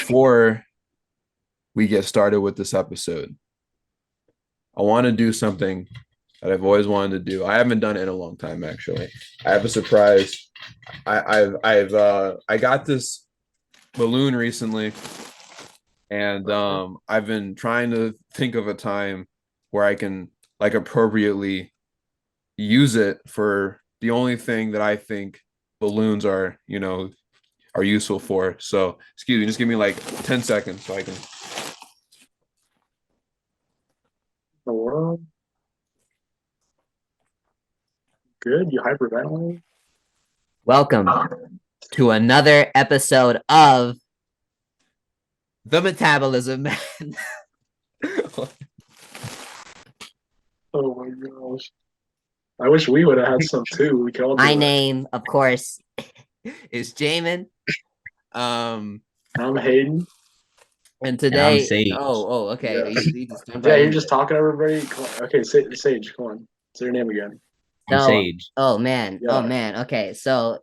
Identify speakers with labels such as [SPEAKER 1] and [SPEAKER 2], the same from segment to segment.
[SPEAKER 1] before we get started with this episode, I want to do something that I've always wanted to do. I haven't done it in a long time, actually. I have a surprise. I got this balloon recently, and I've been trying to think of a time where I can like appropriately use it for the only thing that I think balloons are useful for. So, excuse me, just give me like 10 seconds so I can.
[SPEAKER 2] The world? Good? You hyperventilating?
[SPEAKER 3] Welcome to another episode of the Metabolism Man.
[SPEAKER 2] Oh my gosh. I wish we would have had some too. We could all
[SPEAKER 3] My
[SPEAKER 2] do it.
[SPEAKER 3] name, of course, is Jamin.
[SPEAKER 2] I'm Hayden.
[SPEAKER 3] And
[SPEAKER 4] And I'm
[SPEAKER 3] today,
[SPEAKER 4] Sage.
[SPEAKER 3] okay.
[SPEAKER 2] Yeah.
[SPEAKER 3] You just jumped
[SPEAKER 2] Yeah,
[SPEAKER 3] right
[SPEAKER 2] you're
[SPEAKER 3] into
[SPEAKER 2] just
[SPEAKER 3] it.
[SPEAKER 2] talking to everybody. Come on. Okay, Sage, come on. Say your name again.
[SPEAKER 4] I'm
[SPEAKER 3] So,
[SPEAKER 4] Sage.
[SPEAKER 3] oh man,
[SPEAKER 2] Yeah.
[SPEAKER 3] okay. So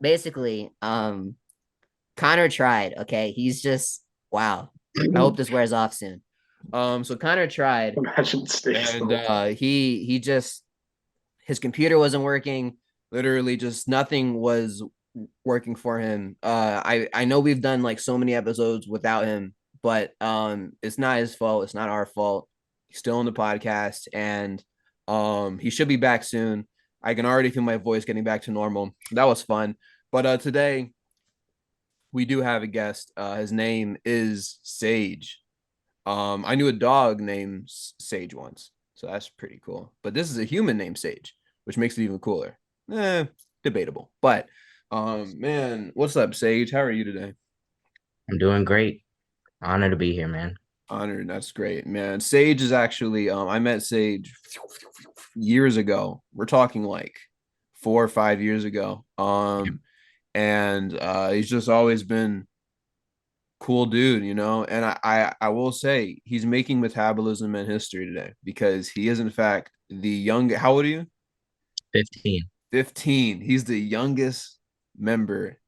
[SPEAKER 3] basically, Connor tried. Okay, he's just wow. I hope this wears off soon. So Connor tried,
[SPEAKER 2] Imagine stage
[SPEAKER 3] and
[SPEAKER 2] the whole time.
[SPEAKER 3] he just his computer wasn't working. Literally, just nothing was working for him. I know we've done like so many episodes without him, but it's not his fault. It's not our fault. He's still on the podcast, and he should be back soon. I can already feel my voice getting back to normal. That was fun. But today we do have a guest. His name is Sage. I knew a dog named Sage once, so that's pretty cool. But this is a human named Sage, which makes it even cooler. Debatable. But man, what's up, Sage? How are you today?
[SPEAKER 4] I'm doing great. Honor to be here, man.
[SPEAKER 1] Honored. That's great, man. Sage is actually I met Sage years ago. We're talking like 4 or 5 years ago. And he's just always been cool dude, and I will say he's making metabolism and history today because he is in fact the young. How old are you?
[SPEAKER 4] 15.
[SPEAKER 1] 15. He's the youngest member,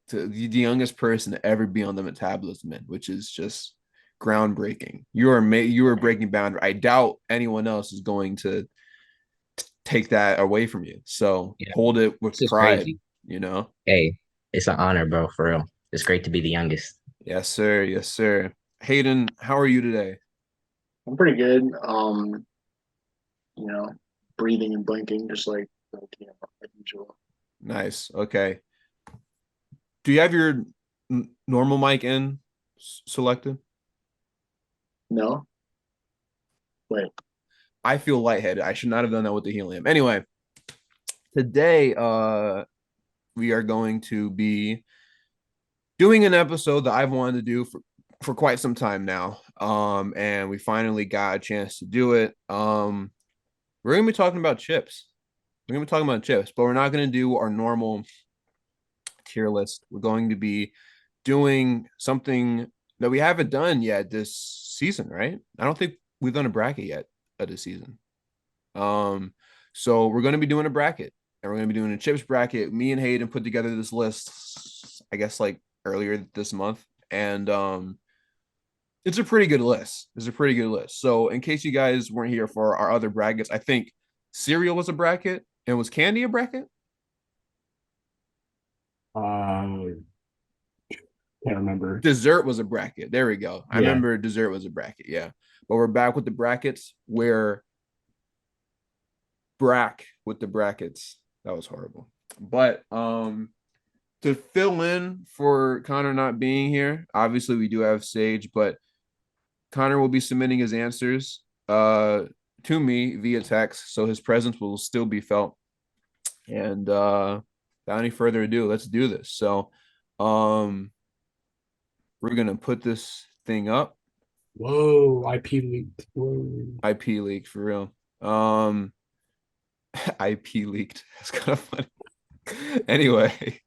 [SPEAKER 1] to the youngest person to ever be on the metabolism man, which is just groundbreaking. You are breaking boundary. I doubt anyone else is going to take that away from you. So
[SPEAKER 4] Yeah,
[SPEAKER 1] hold it with
[SPEAKER 4] this is
[SPEAKER 1] pride,
[SPEAKER 4] crazy.
[SPEAKER 1] you know.
[SPEAKER 4] Hey, it's an honor, bro, for real. It's great to be the youngest.
[SPEAKER 1] Yes, sir. Yes, sir. Hayden, how are you today?
[SPEAKER 2] I'm pretty good. You know, breathing and blinking, just like usual.
[SPEAKER 1] Nice. Okay. Do you have your normal mic in selected?
[SPEAKER 2] No? Wait.
[SPEAKER 1] I feel lightheaded. I should not have done that with the helium. Anyway, today we are going to be doing an episode that I've wanted to do for quite some time now. And we finally got a chance to do it. We're gonna be talking about chips. We're gonna be talking about chips, but we're not gonna do our normal tier list. We're going to be doing something that we haven't done yet this season, right? I don't think we've done a bracket yet of this season. So we're going to be doing a bracket, and we're going to be doing a chips bracket. Me and Hayden put together this list, I guess, like earlier this month, and it's a pretty good list. It's a pretty good list. So in case you guys weren't here for our other brackets, I think cereal was a bracket, and was candy a bracket?
[SPEAKER 5] Um, can't remember.
[SPEAKER 1] Dessert was a bracket. There we go. I
[SPEAKER 5] Yeah.
[SPEAKER 1] remember dessert was a bracket. Yeah. But we're back with the brackets where brack with the brackets. That was horrible. But to fill in for Connor not being here, obviously we do have Sage, but Connor will be submitting his answers to me via text, so his presence will still be felt. And without any further ado, let's do this. So we're gonna put this thing up.
[SPEAKER 5] Whoa, IP leaked. Whoa.
[SPEAKER 1] IP leaked for real. IP leaked. That's kind of funny. Anyway,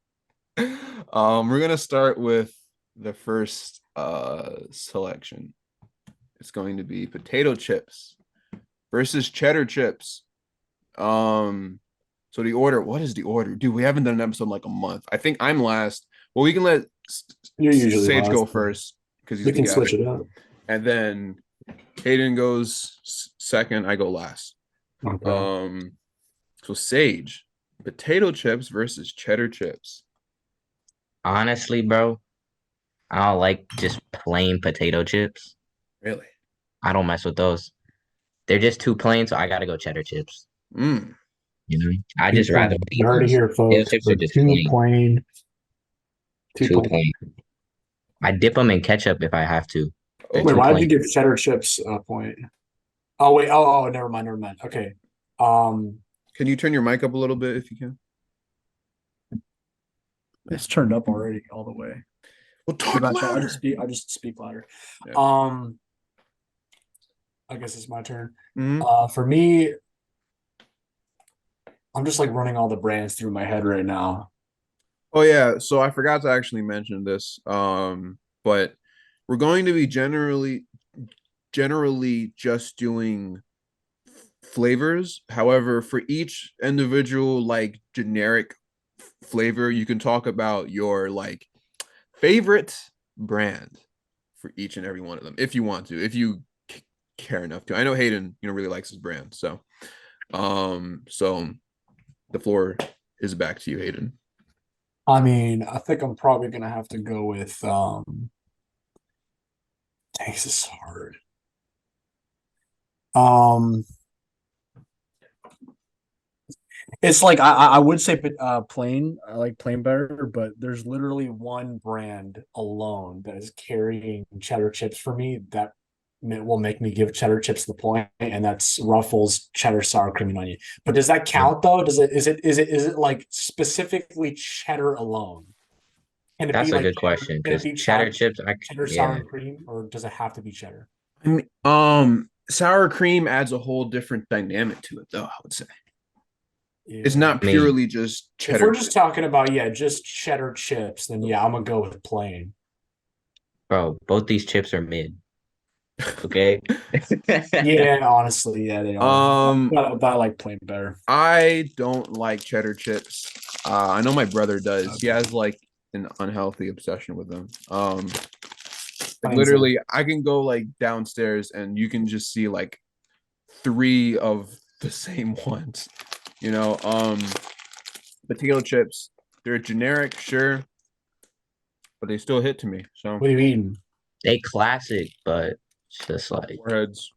[SPEAKER 1] we're gonna start with the first selection. It's going to be potato chips versus cheddar chips. So the order, what is the order? Dude, we haven't done an episode in like a month. I think I'm last. Well, we can let
[SPEAKER 5] You're usually
[SPEAKER 1] Sage
[SPEAKER 5] last.
[SPEAKER 1] go first because he's
[SPEAKER 5] We
[SPEAKER 1] the
[SPEAKER 5] can
[SPEAKER 1] guy.
[SPEAKER 5] switch it up.
[SPEAKER 1] And then Hayden goes second. I go last.
[SPEAKER 5] Okay.
[SPEAKER 1] So Sage, potato chips versus cheddar chips.
[SPEAKER 4] Honestly, bro, I don't like just plain potato chips.
[SPEAKER 1] Really?
[SPEAKER 4] I don't mess with those. They're just too plain, so I gotta go cheddar chips.
[SPEAKER 1] Mm.
[SPEAKER 4] You know, I
[SPEAKER 5] Too
[SPEAKER 4] just rather
[SPEAKER 5] plain.
[SPEAKER 4] eat
[SPEAKER 5] You heard it
[SPEAKER 4] those.
[SPEAKER 5] here,
[SPEAKER 4] Potato
[SPEAKER 5] folks.
[SPEAKER 4] chips
[SPEAKER 5] We're
[SPEAKER 4] are just
[SPEAKER 5] too
[SPEAKER 4] plain,
[SPEAKER 5] plain. Too
[SPEAKER 4] too
[SPEAKER 5] plain.
[SPEAKER 4] plain. I dip them in ketchup if I have to. They're
[SPEAKER 5] Wait,
[SPEAKER 4] too
[SPEAKER 5] why did
[SPEAKER 4] plain.
[SPEAKER 5] you give cheddar chips a point? Oh wait. Oh, never mind. Never mind. Okay.
[SPEAKER 1] Can you turn your mic up a little bit if you can?
[SPEAKER 5] It's turned up already all the way.
[SPEAKER 1] Well, talk
[SPEAKER 5] I
[SPEAKER 1] louder.
[SPEAKER 5] just speak louder.
[SPEAKER 1] Yeah.
[SPEAKER 5] I guess it's my turn.
[SPEAKER 1] Mhm.
[SPEAKER 5] For me, I'm just like running all the brands through my head right now.
[SPEAKER 1] Oh yeah, so I forgot to actually mention this. But we're going to be generally just doing flavors. However, for each individual like generic flavor, you can talk about your like favorite brand for each and every one of them if you want to, if you care enough to. I know Hayden, really likes his brand. So the floor is back to you, Hayden.
[SPEAKER 5] I mean, I think I'm probably gonna have to go with dang, this is hard. Um it's like I would say plain. I like plain better, but there's literally one brand alone that is carrying cheddar chips for me that will make me give cheddar chips the point, and that's Ruffles cheddar sour cream and onion. But does that count though? Does it is it like specifically cheddar alone? Can it be
[SPEAKER 4] That's a
[SPEAKER 5] like
[SPEAKER 4] good question
[SPEAKER 5] can it
[SPEAKER 4] because
[SPEAKER 5] be
[SPEAKER 4] cheddar chips,
[SPEAKER 5] cheddar sour
[SPEAKER 4] yeah,
[SPEAKER 5] and cream, or does it have to be cheddar?
[SPEAKER 1] I mean, sour cream adds a whole different dynamic to it, though. I would say it's
[SPEAKER 5] Yeah.
[SPEAKER 1] not
[SPEAKER 4] I mean,
[SPEAKER 1] purely just
[SPEAKER 5] If
[SPEAKER 1] cheddar
[SPEAKER 5] we're just
[SPEAKER 1] chip.
[SPEAKER 5] talking about just cheddar chips, then yeah, I'm gonna go with plain.
[SPEAKER 4] bro, both these chips are mid. Okay.
[SPEAKER 5] Yeah, honestly, yeah, they are.
[SPEAKER 1] Um,
[SPEAKER 5] But I like plain better.
[SPEAKER 1] I don't like cheddar chips. I know my brother does. He
[SPEAKER 5] Okay.
[SPEAKER 1] has like an unhealthy obsession with them. Like
[SPEAKER 5] Plain's a-
[SPEAKER 1] literally, I can go like downstairs and you can just see like three of the same ones. You know, potato chips. They're generic, sure, but they still hit to me. So
[SPEAKER 5] What are you eating?
[SPEAKER 4] They classic, but it's just like
[SPEAKER 1] warheads.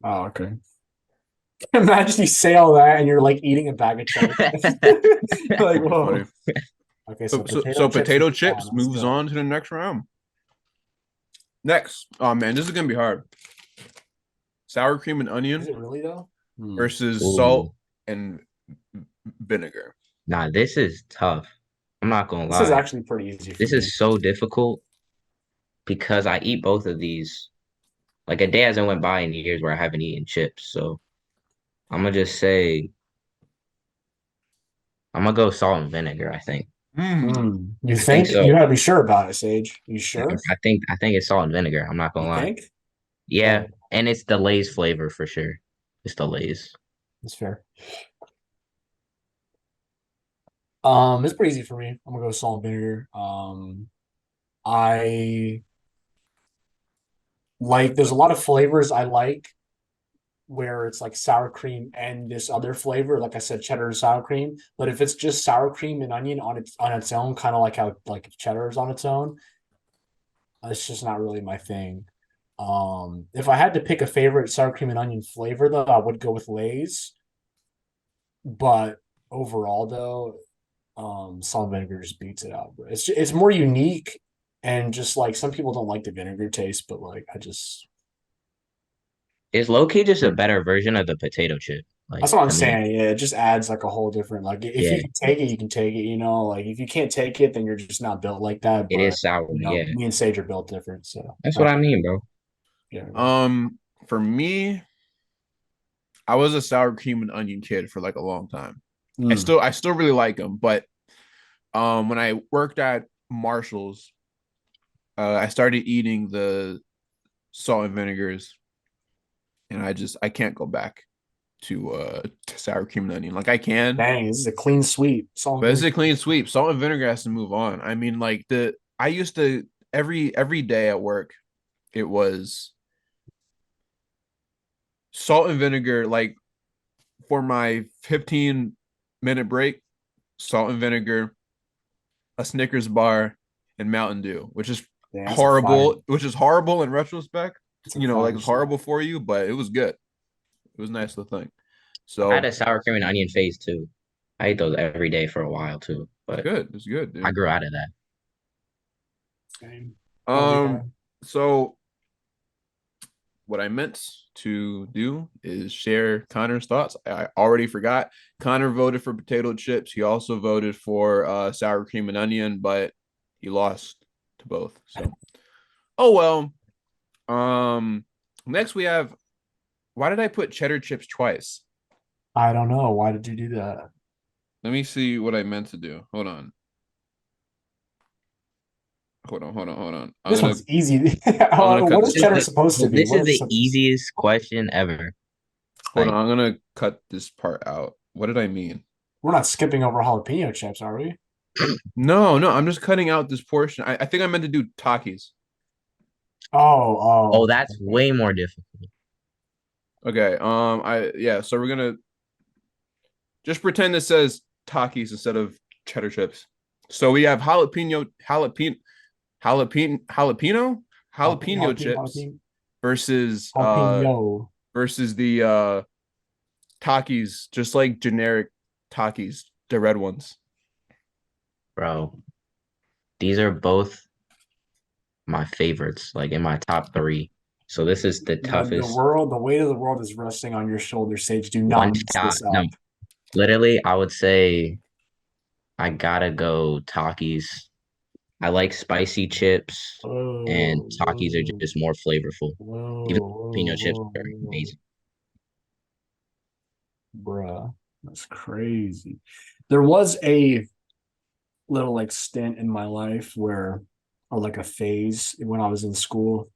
[SPEAKER 5] Oh, okay. Imagine you say all that and you're like eating a bag of cheddar. Like,
[SPEAKER 1] That'd be
[SPEAKER 5] whoa.
[SPEAKER 1] funny.
[SPEAKER 5] Okay,
[SPEAKER 1] So,
[SPEAKER 5] so
[SPEAKER 1] so,
[SPEAKER 5] potato
[SPEAKER 1] so
[SPEAKER 5] chips
[SPEAKER 1] potato
[SPEAKER 5] is gone.
[SPEAKER 1] chips
[SPEAKER 5] Let's
[SPEAKER 1] moves
[SPEAKER 5] go.
[SPEAKER 1] on to the next round. Next, oh man, this is gonna be hard. Sour cream and
[SPEAKER 5] Is
[SPEAKER 1] onion
[SPEAKER 5] it really though?
[SPEAKER 1] versus
[SPEAKER 4] ooh,
[SPEAKER 1] salt and vinegar.
[SPEAKER 4] nah, this is tough. I'm not gonna
[SPEAKER 5] This is
[SPEAKER 4] lie.
[SPEAKER 5] actually pretty easy for
[SPEAKER 4] This
[SPEAKER 5] me.
[SPEAKER 4] is so difficult because I eat both of these. Like a day hasn't went by in years where I haven't eaten chips. So I'm gonna just say I'm gonna go salt and vinegar, I think.
[SPEAKER 5] You
[SPEAKER 4] I think
[SPEAKER 5] think? You
[SPEAKER 4] so.
[SPEAKER 5] gotta be sure about it, Sage. You sure?
[SPEAKER 4] I think it's salt and vinegar. I'm not
[SPEAKER 5] You
[SPEAKER 4] gonna lie.
[SPEAKER 5] think?
[SPEAKER 4] Yeah,
[SPEAKER 5] Oh,
[SPEAKER 4] and it's the Lay's flavor for sure. It's the Lay's.
[SPEAKER 5] that's fair. It's pretty easy for me. I'm gonna go salt and vinegar. I like there's a lot of flavors I like where it's like sour cream and this other flavor, like I said, cheddar and sour cream. But if it's just sour cream and onion on its own, kind of like how like cheddar is on its own, it's just not really my thing. If I had to pick a favorite sour cream and onion flavor though, I would go with Lay's. But overall though, salt and vinegar just beats it out. Bro. It's more unique, and just like some people don't like the vinegar taste, but like I just
[SPEAKER 4] It's low key just a better version of the potato chip. Like
[SPEAKER 5] that's what I'm
[SPEAKER 4] to me.
[SPEAKER 5] saying. Yeah, it just adds like a whole different like if
[SPEAKER 4] Yeah,
[SPEAKER 5] you can take it, you can take it. Like if you can't take it, then you're just not built like that.
[SPEAKER 4] it
[SPEAKER 5] But
[SPEAKER 4] is sour. Yeah,
[SPEAKER 5] me and Sage are built different, so
[SPEAKER 4] that's what I mean, bro.
[SPEAKER 5] yeah.
[SPEAKER 1] For me, I was a sour cream and onion kid for like a long time.
[SPEAKER 5] Mm.
[SPEAKER 1] I still really like them, but when I worked at Marshall's, I started eating the salt and vinegars, and I can't go back to sour cream and onion. Like I can,
[SPEAKER 5] Dang, this is a clean sweep. Salt
[SPEAKER 1] but
[SPEAKER 5] and
[SPEAKER 1] this is a
[SPEAKER 5] vinegar.
[SPEAKER 1] clean sweep. Salt and vinegar has to move on. I mean, like I used to every day at work, it was salt and vinegar, like for my 15-minute break, salt and vinegar, a Snickers bar, and Mountain Dew, which is
[SPEAKER 5] Yeah, that's a fire.
[SPEAKER 1] horrible in retrospect.
[SPEAKER 5] It's a
[SPEAKER 1] You know, like
[SPEAKER 5] fire
[SPEAKER 1] it's horrible
[SPEAKER 5] snack.
[SPEAKER 1] for you, but it was good. It was nice to think.
[SPEAKER 4] I had
[SPEAKER 1] So
[SPEAKER 4] a sour cream and onion phase too. I ate those every day for a while too,
[SPEAKER 1] it's
[SPEAKER 4] but
[SPEAKER 1] good. It's good,
[SPEAKER 4] I
[SPEAKER 1] dude.
[SPEAKER 4] grew out of that.
[SPEAKER 5] Same.
[SPEAKER 1] Um, so what I meant to do is share Connor's thoughts. I already forgot. Connor voted for potato chips. He also voted for sour cream and onion, but he lost to both. So, oh well. Next we have. Why did I put cheddar chips twice?
[SPEAKER 5] I don't know. Why did you do that?
[SPEAKER 1] Let me see what I meant to do. Hold on. Hold on.
[SPEAKER 5] This one's easy.
[SPEAKER 1] I'm gonna cut
[SPEAKER 5] What is
[SPEAKER 1] this
[SPEAKER 4] This is
[SPEAKER 5] cheddar
[SPEAKER 1] part.
[SPEAKER 4] the,
[SPEAKER 5] supposed to be?
[SPEAKER 4] this
[SPEAKER 5] What
[SPEAKER 4] is
[SPEAKER 5] is
[SPEAKER 4] the
[SPEAKER 5] supposed?
[SPEAKER 4] easiest question ever.
[SPEAKER 1] Hold on.
[SPEAKER 4] Like,
[SPEAKER 1] I'm gonna cut this part out. What did I mean?
[SPEAKER 5] We're not skipping over jalapeno chips, are we?
[SPEAKER 1] No, no. I'm just cutting out this portion. I think I meant to do Takis.
[SPEAKER 5] Oh,
[SPEAKER 4] oh, that's
[SPEAKER 5] okay.
[SPEAKER 4] way more difficult.
[SPEAKER 1] Okay. So we're gonna just pretend this says Takis instead of cheddar chips. So we have jalapeno chips
[SPEAKER 5] Jalapeno.
[SPEAKER 1] versus
[SPEAKER 5] Jalapeno.
[SPEAKER 1] the Takis, just like generic Takis, the red ones.
[SPEAKER 4] Bro, these are both my favorites, like in my top three. So this is the toughest
[SPEAKER 5] The weight of the world is resting on your shoulders, Sage. Do
[SPEAKER 4] one
[SPEAKER 5] not mess
[SPEAKER 4] shot.
[SPEAKER 5] this
[SPEAKER 4] No,
[SPEAKER 5] up.
[SPEAKER 4] literally, I would say I gotta go Takis. I like spicy chips, and
[SPEAKER 5] Whoa,
[SPEAKER 4] Takis are
[SPEAKER 5] whoa,
[SPEAKER 4] just more flavorful. Even
[SPEAKER 5] whoa,
[SPEAKER 4] jalapeno chips
[SPEAKER 5] whoa,
[SPEAKER 4] are
[SPEAKER 5] whoa,
[SPEAKER 4] amazing.
[SPEAKER 5] bruh. That's crazy. There was a little like stint in my life where, or like a phase when I was in school,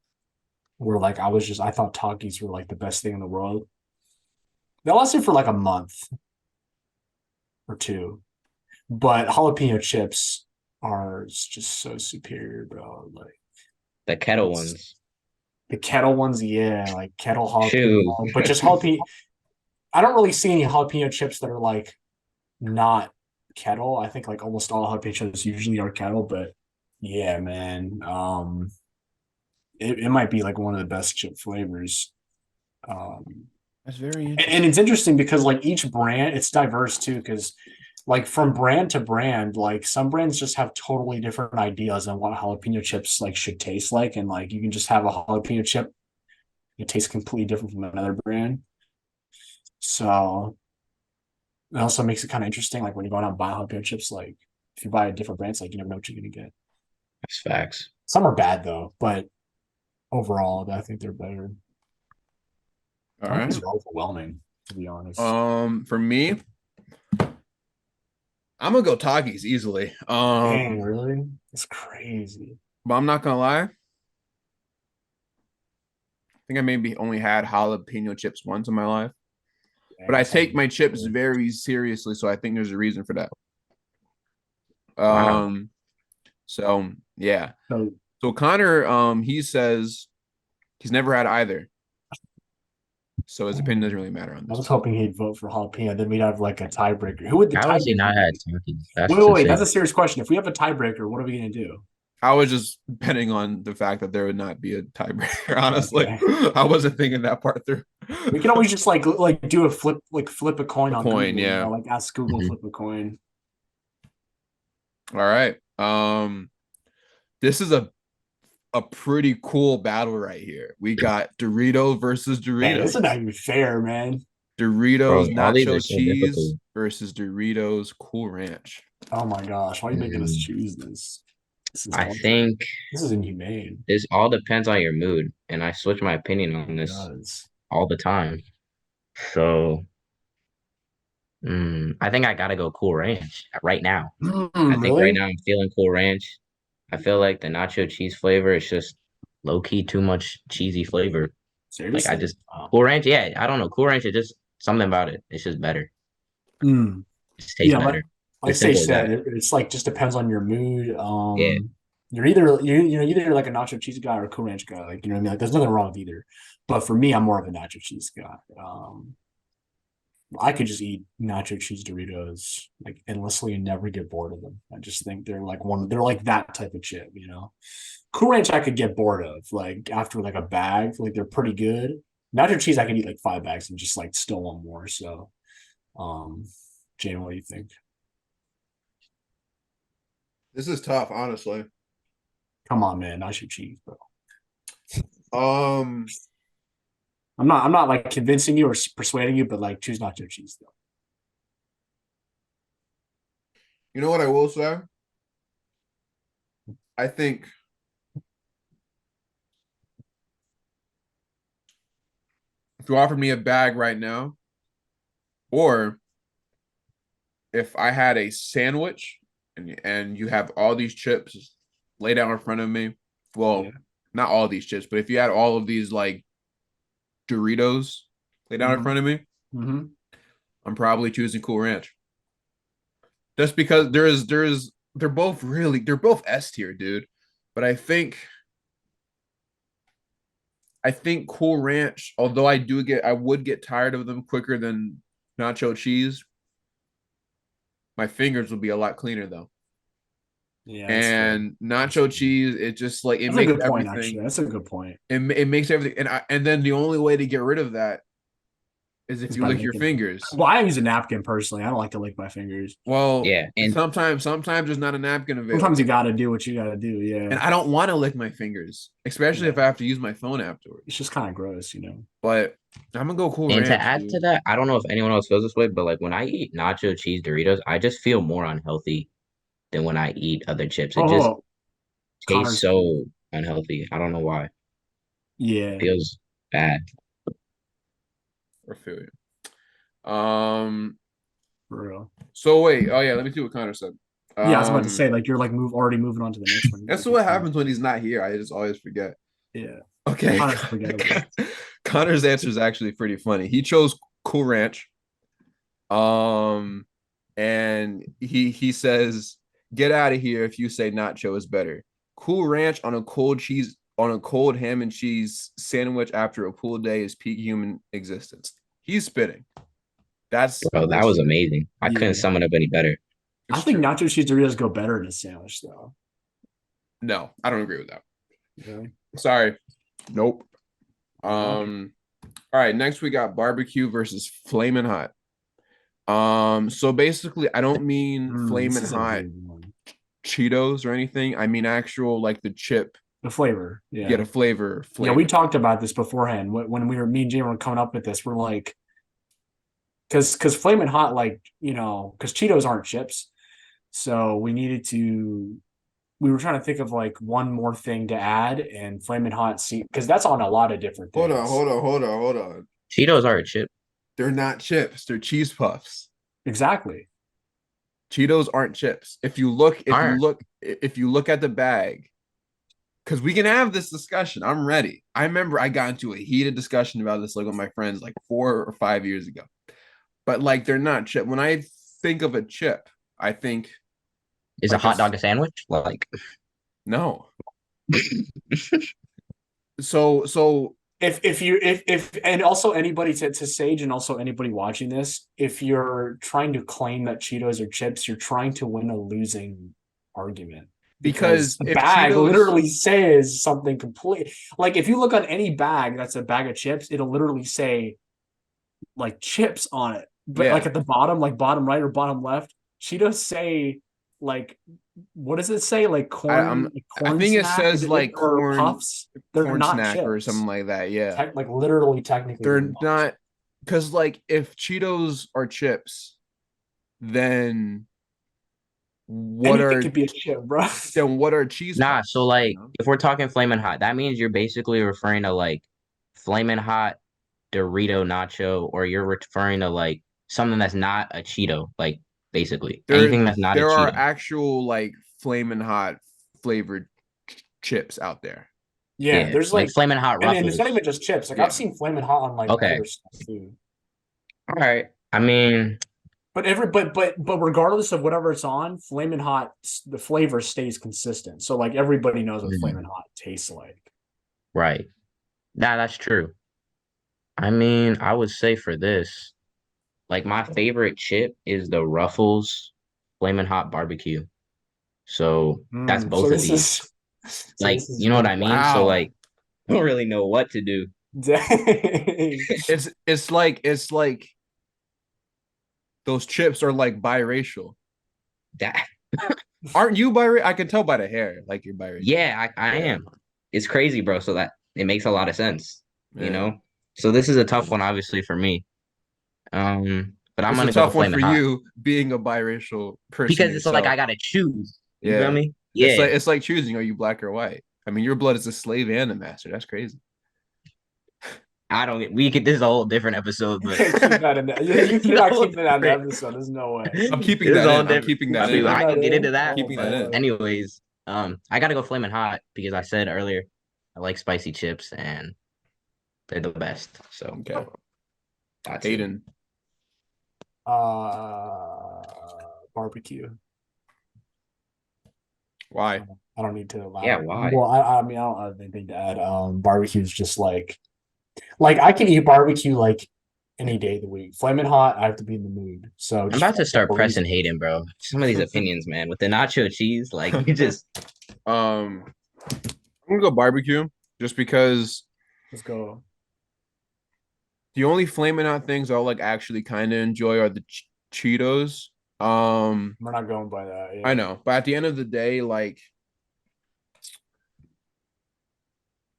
[SPEAKER 5] where like I thought Takis were like the best thing in the world. That lasted for like a month or two, but jalapeno chips are just so superior, bro. Like
[SPEAKER 4] The kettle
[SPEAKER 5] it's
[SPEAKER 4] ones,
[SPEAKER 5] the kettle ones, yeah, like kettle
[SPEAKER 4] shoot.
[SPEAKER 5] jalapeno, but just jalapeno. I don't really see any jalapeno chips that are like not kettle. I think like almost all jalapeno chips usually are kettle, but yeah, man. It might be like one of the best chip flavors. Um,
[SPEAKER 1] That's very
[SPEAKER 5] and
[SPEAKER 1] interesting.
[SPEAKER 5] it's interesting because like each brand, it's diverse too, because like from brand to brand, like some brands just have totally different ideas on what jalapeno chips like should taste like, and like you can just have a jalapeno chip, it tastes completely different from another brand. So it also makes it kind of interesting, like when you're going out and buying jalapeno chips, like if you buy a different brand, it's like you never know what you're gonna get.
[SPEAKER 4] That's facts.
[SPEAKER 5] Some are bad though, but overall, I think they're better.
[SPEAKER 1] All
[SPEAKER 5] I think these
[SPEAKER 1] right.
[SPEAKER 5] are overwhelming, to be honest.
[SPEAKER 1] For me, I'm gonna go Takis easily.
[SPEAKER 5] Dang, really? It's crazy.
[SPEAKER 1] But I'm not gonna lie. I think I maybe only had jalapeno chips once in my life.
[SPEAKER 5] Yeah,
[SPEAKER 1] But I
[SPEAKER 5] that
[SPEAKER 1] take
[SPEAKER 5] sounds
[SPEAKER 1] my chips
[SPEAKER 5] good.
[SPEAKER 1] very seriously, so I think there's a reason for that.
[SPEAKER 4] Wow.
[SPEAKER 1] Um, so yeah.
[SPEAKER 5] So
[SPEAKER 1] So Connor, he says he's never had either. So his opinion doesn't really matter on
[SPEAKER 5] I
[SPEAKER 1] this
[SPEAKER 5] was
[SPEAKER 1] one.
[SPEAKER 5] hoping he'd vote for jalapeno. Then we'd have like a tiebreaker. Who would the
[SPEAKER 4] How has he
[SPEAKER 5] tiebreaker
[SPEAKER 4] not had
[SPEAKER 5] be?
[SPEAKER 4] Takis?
[SPEAKER 5] Wait,
[SPEAKER 4] That's
[SPEAKER 5] wait, wait. That's
[SPEAKER 4] insane.
[SPEAKER 5] a serious question. If we have a tiebreaker, what are we gonna do?
[SPEAKER 1] I was just betting on the fact that there would not be a tiebreaker. Honestly,
[SPEAKER 5] Okay.
[SPEAKER 1] I wasn't thinking that part through.
[SPEAKER 5] We can always just like do a flip a coin
[SPEAKER 1] A
[SPEAKER 5] on
[SPEAKER 1] coin,
[SPEAKER 5] Google,
[SPEAKER 1] yeah.
[SPEAKER 5] like ask Google
[SPEAKER 4] Mhm.
[SPEAKER 5] flip a coin.
[SPEAKER 1] All right. This is a pretty cool battle right here. We got Doritos versus
[SPEAKER 5] Man, this is not
[SPEAKER 1] Doritos.
[SPEAKER 5] even fair, man.
[SPEAKER 1] Doritos
[SPEAKER 4] Bro, all these are
[SPEAKER 1] nacho
[SPEAKER 4] so
[SPEAKER 1] cheese
[SPEAKER 4] difficult.
[SPEAKER 1] versus Doritos Cool Ranch.
[SPEAKER 5] Oh my gosh, why are you making us
[SPEAKER 4] Mm,
[SPEAKER 5] choose this? This is
[SPEAKER 4] I
[SPEAKER 5] torture.
[SPEAKER 4] think
[SPEAKER 5] This is inhumane.
[SPEAKER 4] this all depends on your mood, and I switch my opinion on
[SPEAKER 5] It
[SPEAKER 4] this
[SPEAKER 5] does.
[SPEAKER 4] all the time. So, I think I gotta go Cool Ranch right now. I think right
[SPEAKER 5] Really?
[SPEAKER 4] now I'm feeling Cool Ranch. I feel like the nacho cheese flavor is just low key too much cheesy flavor. Like I
[SPEAKER 5] Seriously?
[SPEAKER 4] just
[SPEAKER 5] Wow.
[SPEAKER 4] Cool Ranch, yeah, I don't know. Cool Ranch is just something about it. It's just better.
[SPEAKER 5] Mm.
[SPEAKER 4] It just tastes
[SPEAKER 5] Yeah,
[SPEAKER 4] better.
[SPEAKER 5] like
[SPEAKER 4] It's
[SPEAKER 5] Say
[SPEAKER 4] simple as
[SPEAKER 5] said,
[SPEAKER 4] that.
[SPEAKER 5] it's like just depends on your mood.
[SPEAKER 4] Yeah.
[SPEAKER 5] you're either like a nacho cheese guy or a Cool Ranch guy. Like, you know what I mean? Like, there's nothing wrong with either. But for me, I'm more of a nacho cheese guy. I could just eat nacho cheese Doritos like endlessly and never get bored of them. I just think they're like that type of chip, you know. Cool Ranch I could get bored of like after like a bag, like they're pretty good. Nacho cheese I could eat like 5 bags and just like still want more. So, Jane, what do you think?
[SPEAKER 1] This is tough, honestly.
[SPEAKER 5] Come on, man, nacho cheese, bro.
[SPEAKER 1] Um,
[SPEAKER 5] I'm not like convincing you or persuading you, but like choose nacho cheese though.
[SPEAKER 1] you know what I will say? I think if you offered me a bag right now, or if I had a sandwich and you have all these chips laid out in front of me, well,
[SPEAKER 5] Yeah.
[SPEAKER 1] not all these chips, but if you had all of these like Doritos laid out in front of me,
[SPEAKER 5] Mm-hmm.
[SPEAKER 1] I'm probably choosing Cool Ranch. Just because they're both S tier, dude. But I think Cool Ranch, although I would get tired of them quicker than nacho cheese, my fingers would be a lot cleaner though.
[SPEAKER 5] Yeah,
[SPEAKER 1] And nacho cheese, it just like it
[SPEAKER 5] that's a
[SPEAKER 1] makes
[SPEAKER 5] good point. Actually,
[SPEAKER 1] everything.
[SPEAKER 5] that's a good point.
[SPEAKER 1] It makes everything, and then the only way to get rid of that is if
[SPEAKER 5] It's
[SPEAKER 1] you
[SPEAKER 5] by
[SPEAKER 1] lick your
[SPEAKER 5] licking it.
[SPEAKER 1] fingers.
[SPEAKER 5] Well, I use a napkin personally. I don't like to lick my fingers.
[SPEAKER 1] Well,
[SPEAKER 4] Yeah, and
[SPEAKER 1] sometimes there's not a napkin
[SPEAKER 5] Sometimes
[SPEAKER 1] available,
[SPEAKER 5] you got to do what you got to do.
[SPEAKER 1] and
[SPEAKER 5] Yeah,
[SPEAKER 1] I don't want to lick my fingers, especially if
[SPEAKER 5] yeah.
[SPEAKER 1] I have to use my phone afterwards.
[SPEAKER 5] It's just kind of gross, you know.
[SPEAKER 1] But I'm gonna go Cool
[SPEAKER 4] and to
[SPEAKER 1] Ranch,
[SPEAKER 4] add to
[SPEAKER 1] dude.
[SPEAKER 4] that, I don't know if anyone else feels this way, but like when I eat nacho cheese Doritos, I just feel more unhealthy than when I eat other chips. It just
[SPEAKER 5] Oh,
[SPEAKER 4] tastes
[SPEAKER 5] Connor's.
[SPEAKER 4] so unhealthy. I don't know why.
[SPEAKER 5] Yeah,
[SPEAKER 4] Feels bad.
[SPEAKER 1] I feel you.
[SPEAKER 5] for real.
[SPEAKER 1] So wait, oh yeah, let me see what Connor said.
[SPEAKER 5] Yeah, I was about to say like you're like already moving on to the next one.
[SPEAKER 1] That's what happens when he's not here. I just always forget.
[SPEAKER 5] Yeah,
[SPEAKER 1] Okay,
[SPEAKER 5] Connor's forgettable.
[SPEAKER 1] Connor's answer is actually pretty funny. He chose Cool Ranch. And he says, "Get out of here if you say nacho is better. Cool Ranch on a cold ham and cheese sandwich after a pool day is peak human existence." He's spitting.
[SPEAKER 4] Bro, that was amazing. I couldn't
[SPEAKER 5] Yeah,
[SPEAKER 4] sum it up any better.
[SPEAKER 5] I
[SPEAKER 1] It's
[SPEAKER 5] think
[SPEAKER 1] true.
[SPEAKER 5] nacho cheese Doritos go better in a sandwich though.
[SPEAKER 1] No, I don't agree with that.
[SPEAKER 5] Really?
[SPEAKER 1] Sorry. Nope.
[SPEAKER 5] Okay.
[SPEAKER 1] All right, next we got barbecue versus flaming hot. So basically, I don't mean
[SPEAKER 5] This
[SPEAKER 1] flaming
[SPEAKER 5] is a
[SPEAKER 1] hot
[SPEAKER 5] weird one.
[SPEAKER 1] Cheetos or anything. I mean actual like the chip.
[SPEAKER 5] The flavor,
[SPEAKER 1] You get
[SPEAKER 5] yeah.
[SPEAKER 1] a flavor.
[SPEAKER 5] Yeah, we talked about this beforehand when we were me and Jay were coming up with this. We're like, because Flamin' Hot, like you know, because Cheetos aren't chips, so we were trying to think of like one more thing to add, and Flamin' Hot, see, because that's on a lot of different
[SPEAKER 1] Hold on,
[SPEAKER 5] things.
[SPEAKER 1] hold on.
[SPEAKER 4] Cheetos are a chip.
[SPEAKER 1] They're not chips. They're cheese puffs.
[SPEAKER 5] Exactly.
[SPEAKER 1] Cheetos aren't chips.
[SPEAKER 4] Are
[SPEAKER 1] If you look at the bag, because we can have this discussion. I'm ready. I remember I got into a heated discussion about this like with my friends like 4 or 5 years ago. But like they're not chip. When I think of a chip, I think
[SPEAKER 4] is a
[SPEAKER 1] like
[SPEAKER 4] hot dog a sandwich? Like
[SPEAKER 1] no. So
[SPEAKER 5] If and also anybody to Sage and also anybody watching this, if you're trying to claim that Cheetos are chips, you're trying to win a losing argument because
[SPEAKER 1] because
[SPEAKER 5] the
[SPEAKER 1] if
[SPEAKER 5] bag
[SPEAKER 1] Cheetos
[SPEAKER 5] literally says something complete. Like if you look on any bag that's a bag of chips, it'll literally say like chips on it. But like
[SPEAKER 1] yeah,
[SPEAKER 5] at the bottom, like bottom right or bottom left, Cheetos say like what does it say? Like
[SPEAKER 1] I
[SPEAKER 5] corn
[SPEAKER 1] think it
[SPEAKER 5] snack
[SPEAKER 1] says like
[SPEAKER 5] or puffs. They're
[SPEAKER 1] corn
[SPEAKER 5] not
[SPEAKER 1] snack or something
[SPEAKER 5] chips.
[SPEAKER 1] like that. Yeah.
[SPEAKER 5] Like literally technically they're
[SPEAKER 1] They're
[SPEAKER 5] not.
[SPEAKER 1] not because like if Cheetos are chips, then what
[SPEAKER 5] Anything
[SPEAKER 1] are
[SPEAKER 5] could be a chip, bro.
[SPEAKER 1] cheese
[SPEAKER 4] nah,
[SPEAKER 1] puffs?
[SPEAKER 4] so like
[SPEAKER 1] You know?
[SPEAKER 4] if we're talking flaming hot, that means you're basically referring to like flaming hot Dorito nacho, or you're referring to like something that's not a Cheeto, like basically anything that's not a
[SPEAKER 1] There are
[SPEAKER 4] Cheeto.
[SPEAKER 1] actual like flaming hot flavored chips out there.
[SPEAKER 5] Yeah,
[SPEAKER 4] Yeah,
[SPEAKER 5] there's
[SPEAKER 4] like
[SPEAKER 5] like,
[SPEAKER 4] flaming hot
[SPEAKER 5] and it's not
[SPEAKER 4] Ruffles.
[SPEAKER 5] even just chips. Like I've
[SPEAKER 1] Yeah.
[SPEAKER 5] seen Flamin' Hot on like
[SPEAKER 4] Okay,
[SPEAKER 5] other stuff too.
[SPEAKER 4] all right. I mean,
[SPEAKER 5] But regardless of whatever it's on, Flamin' Hot, the flavor stays consistent. So like everybody knows what
[SPEAKER 4] Mhm.
[SPEAKER 5] Flamin' Hot tastes like.
[SPEAKER 4] Right. That's true. I mean, I would say for this, like my favorite chip is the Ruffles Flamin' Hot Barbecue. So that's
[SPEAKER 5] So
[SPEAKER 4] both of
[SPEAKER 5] this
[SPEAKER 4] these.
[SPEAKER 5] is so
[SPEAKER 4] Like,
[SPEAKER 5] this is
[SPEAKER 4] you know what
[SPEAKER 5] good.
[SPEAKER 4] I mean? So
[SPEAKER 1] Wow.
[SPEAKER 4] like, I don't really know what to do.
[SPEAKER 5] Dang.
[SPEAKER 1] It's like those chips are like biracial.
[SPEAKER 4] That
[SPEAKER 1] Aren't you biracial? I can tell by the hair, like you're biracial.
[SPEAKER 4] Yeah, I
[SPEAKER 1] Yeah.
[SPEAKER 4] am. It's crazy, bro. So that it makes a lot of sense, you
[SPEAKER 1] Yeah.
[SPEAKER 4] know? So this is a tough one, obviously, for me. But I'm
[SPEAKER 1] It's a
[SPEAKER 4] gonna go
[SPEAKER 1] tough one
[SPEAKER 4] Flamin'
[SPEAKER 1] for
[SPEAKER 4] Hot
[SPEAKER 1] you being a biracial person
[SPEAKER 4] because it's like
[SPEAKER 1] yourself.
[SPEAKER 4] I gotta choose. You feel
[SPEAKER 1] Yeah.
[SPEAKER 4] me?
[SPEAKER 1] It's
[SPEAKER 4] Yeah.
[SPEAKER 1] like it's like choosing, are you black or white? I mean, your blood is a slave and a master. That's crazy.
[SPEAKER 4] I don't get. We could. This is a whole different episode, but
[SPEAKER 5] Can't keep that in there. You
[SPEAKER 4] it's a
[SPEAKER 5] cannot
[SPEAKER 4] whole
[SPEAKER 5] keep that in the
[SPEAKER 4] different.
[SPEAKER 5] episode. There's no way.
[SPEAKER 1] I'm
[SPEAKER 4] This
[SPEAKER 1] keeping
[SPEAKER 4] is
[SPEAKER 1] that
[SPEAKER 4] all
[SPEAKER 1] in. I'm
[SPEAKER 4] different.
[SPEAKER 1] keeping
[SPEAKER 5] You
[SPEAKER 1] that
[SPEAKER 4] I mean,
[SPEAKER 1] in.
[SPEAKER 5] keeping
[SPEAKER 4] I
[SPEAKER 5] that
[SPEAKER 4] could get
[SPEAKER 5] in?
[SPEAKER 4] into that,
[SPEAKER 5] Oh
[SPEAKER 1] Keeping that
[SPEAKER 4] but
[SPEAKER 1] in.
[SPEAKER 5] boy.
[SPEAKER 4] anyways, I gotta go Flamin' Hot because I said earlier I like spicy chips and they're the best. So
[SPEAKER 1] Okay.
[SPEAKER 4] that's it.
[SPEAKER 1] Hayden.
[SPEAKER 5] Barbecue.
[SPEAKER 1] Why?
[SPEAKER 5] I don't need to
[SPEAKER 4] Yeah,
[SPEAKER 5] elaborate.
[SPEAKER 4] why?
[SPEAKER 5] Well, I mean, I don't have anything to add. Barbecue is just like I can eat barbecue like any day of the week. Flamin' Hot, I have to be in the mood. So
[SPEAKER 4] I'm
[SPEAKER 5] just
[SPEAKER 4] about
[SPEAKER 5] for
[SPEAKER 4] to start
[SPEAKER 5] whatever
[SPEAKER 4] pressing
[SPEAKER 5] reason.
[SPEAKER 4] Hayden, bro. Some of these opinions, man, with the nacho cheese, like you just
[SPEAKER 1] I'm gonna go barbecue just because
[SPEAKER 5] Let's go.
[SPEAKER 1] the only flaming hot things I'll like actually kind of enjoy are the Cheetos.
[SPEAKER 5] We're not going by that.
[SPEAKER 1] I
[SPEAKER 5] Yeah.
[SPEAKER 1] know, but at the end of the day, like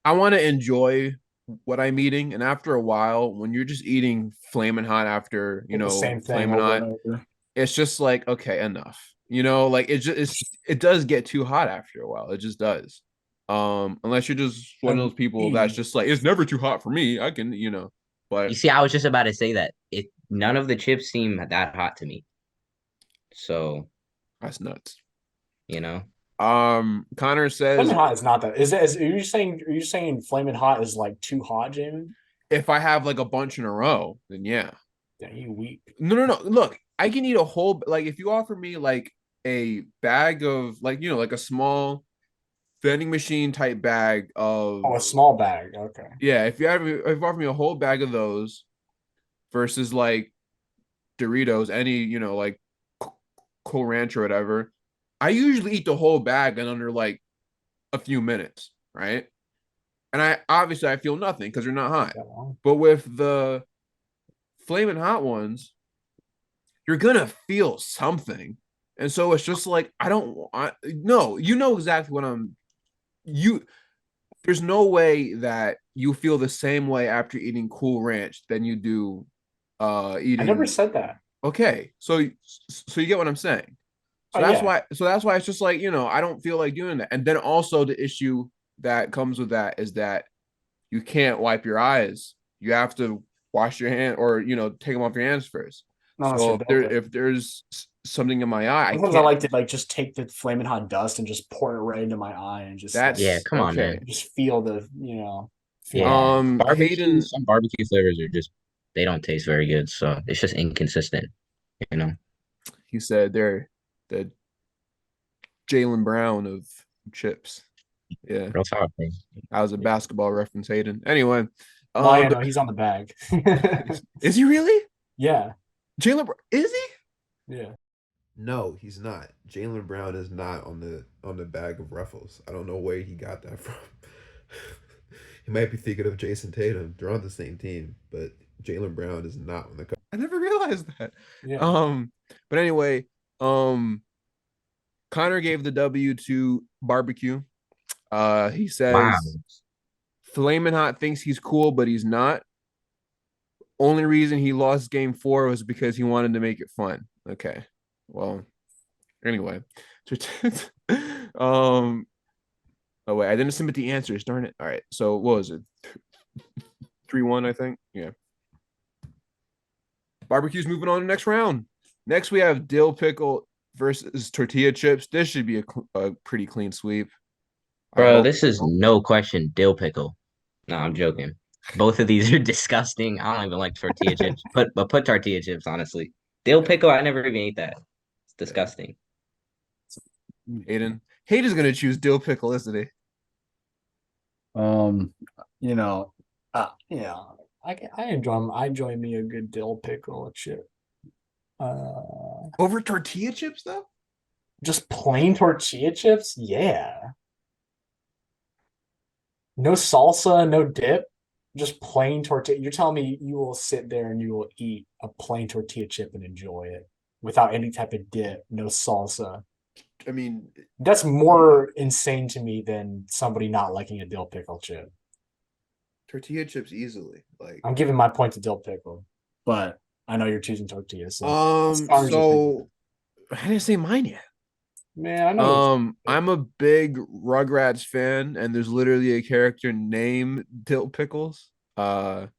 [SPEAKER 1] I want to enjoy what I'm eating, and after a while, when you're just eating flaming hot after
[SPEAKER 5] Like the same thing
[SPEAKER 1] flaming
[SPEAKER 5] over
[SPEAKER 1] hot,
[SPEAKER 5] and over.
[SPEAKER 1] it's just like okay, enough. Like it does get too hot after a while. It just does. Unless you're just one of
[SPEAKER 5] And
[SPEAKER 1] those people that's
[SPEAKER 5] eat.
[SPEAKER 1] just like it's never too hot for me. I can,
[SPEAKER 4] you
[SPEAKER 1] but
[SPEAKER 4] see, I was just about to say that. None of the chips seem that hot to me. So,
[SPEAKER 1] that's nuts.
[SPEAKER 4] you know.
[SPEAKER 1] Connor
[SPEAKER 5] Flamin'
[SPEAKER 1] says
[SPEAKER 5] Hot is not that. Are you saying Flamin' Hot is like too hot, Jamin?
[SPEAKER 1] if I have like a bunch in a row, then yeah.
[SPEAKER 5] Yeah, you weak.
[SPEAKER 1] No, no, no. Look, I can eat a whole like if you offer me like a bag of like like a small vending machine type bag of
[SPEAKER 5] Oh, a small bag. Okay.
[SPEAKER 1] yeah, if you offer me a whole bag of those versus like Doritos, any like Cool Ranch or whatever, I usually eat the whole bag in under like a few minutes, right? And I feel nothing because they're not hot.
[SPEAKER 5] That long.
[SPEAKER 1] But with the flaming hot ones, you're gonna feel something. And so it's just like I don't want no, you know exactly what you there's no way that you feel the same way after eating Cool Ranch than you do
[SPEAKER 5] I never
[SPEAKER 1] eating
[SPEAKER 5] said that.
[SPEAKER 1] okay. So you get what I'm saying.
[SPEAKER 5] Oh
[SPEAKER 1] So that's
[SPEAKER 5] yeah.
[SPEAKER 1] why it's just like, I don't feel like doing that. And then also the issue that comes with that is that you can't wipe your eyes. You have to wash your hand or take them off your hands first.
[SPEAKER 5] No, that's
[SPEAKER 1] So
[SPEAKER 5] ridiculous.
[SPEAKER 1] if there's something in my eye, I
[SPEAKER 5] Sometimes I
[SPEAKER 1] can't.
[SPEAKER 5] like to like just take the flaming hot dust and just pour it right into my eye and just like
[SPEAKER 4] Yeah,
[SPEAKER 1] That's
[SPEAKER 4] come on,
[SPEAKER 1] okay.
[SPEAKER 4] man.
[SPEAKER 5] just feel the feel
[SPEAKER 4] Yeah.
[SPEAKER 1] Hayden,
[SPEAKER 4] Some barbecue flavors are just they don't taste very good, so it's just inconsistent, you know.
[SPEAKER 1] he said they're the Jalen Brown of chips. Yeah,
[SPEAKER 4] Real talk, man.
[SPEAKER 1] that was a basketball reference, Hayden. Anyway,
[SPEAKER 5] Oh yeah, no, he's on the bag.
[SPEAKER 1] is he really
[SPEAKER 5] Yeah,
[SPEAKER 1] Jalen? Is he?
[SPEAKER 5] yeah.
[SPEAKER 6] No, he's not. Jalen Brown is not on the bag of Ruffles. I don't know where he got that from. He might be thinking of Jason Tatum. They're on the same team, but Jalen Brown is not on the.
[SPEAKER 1] I never realized that.
[SPEAKER 5] Yeah.
[SPEAKER 1] But anyway, Connor gave the W to barbecue. He
[SPEAKER 4] Wow.
[SPEAKER 1] says Flamin' Hot thinks he's cool, but he's not. Only reason he lost game 4 was because he wanted to make it fun. Okay. Well, anyway. Oh wait, I didn't submit the answers, darn it. All right. So what was it? 3-1, I think. Yeah. Barbecue's moving on to the next round. Next, we have dill pickle versus tortilla chips. This should be a pretty clean sweep. I
[SPEAKER 4] Bro,
[SPEAKER 1] hope.
[SPEAKER 4] this is no question dill pickle. No, I'm joking. Both of these are disgusting. I don't even like tortilla chips. But put tortilla chips, honestly. Dill pickle, I never even ate that. It's disgusting.
[SPEAKER 1] Hayden's gonna choose dill pickle, isn't he?
[SPEAKER 5] You know, yeah, I enjoy me a good dill pickle chip.
[SPEAKER 1] Over tortilla chips, though?
[SPEAKER 5] Just plain tortilla chips, yeah. No salsa, no dip, just plain tortilla. You're telling me you will sit there and you will eat a plain tortilla chip and enjoy it without any type of dip, no salsa.
[SPEAKER 1] I mean,
[SPEAKER 5] That's more insane to me than somebody not liking a dill pickle chip.
[SPEAKER 1] tortilla chips easily. Like,
[SPEAKER 5] I'm giving my point to dill pickle, but I know you're choosing tortillas. So
[SPEAKER 1] so I didn't say mine yet.
[SPEAKER 5] man, I know.
[SPEAKER 1] I'm a big Rugrats fan, and there's literally a character named Dill Pickles. But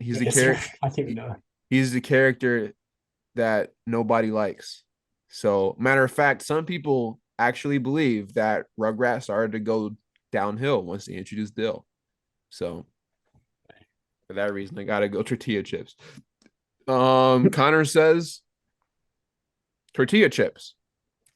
[SPEAKER 1] he's the character.
[SPEAKER 5] I didn't even know.
[SPEAKER 1] He's the character that nobody likes. So, matter of fact, some people actually believe that Rugrats started to go downhill once they introduced Dill. So, for that reason, I gotta go tortilla chips. Connor says tortilla chips.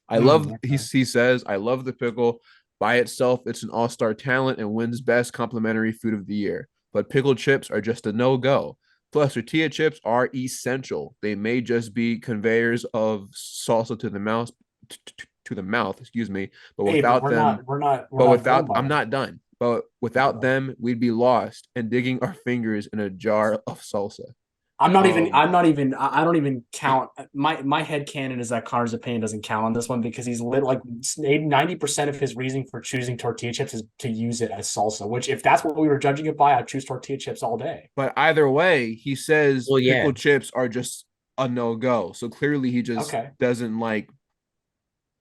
[SPEAKER 1] I love he says, I love the pickle. By itself, it's an all-star talent and wins best complimentary food of the year. But pickled chips are just a no-go. Plus, tortilla chips are essential. They may just be conveyors of salsa to the mouth, excuse me. But without I'm not done. But without them, we'd be lost and digging our fingers in a jar of salsa.
[SPEAKER 5] I don't even count. My head canon is that Connor's opinion doesn't count on this one because he's lit like 90% of his reasoning for choosing tortilla chips is to use it as salsa, which if that's what we were judging it by, I'd choose tortilla chips all day.
[SPEAKER 1] But either way, he says
[SPEAKER 4] Well, yeah.
[SPEAKER 1] pickled chips are just a no-go. So clearly he just doesn't like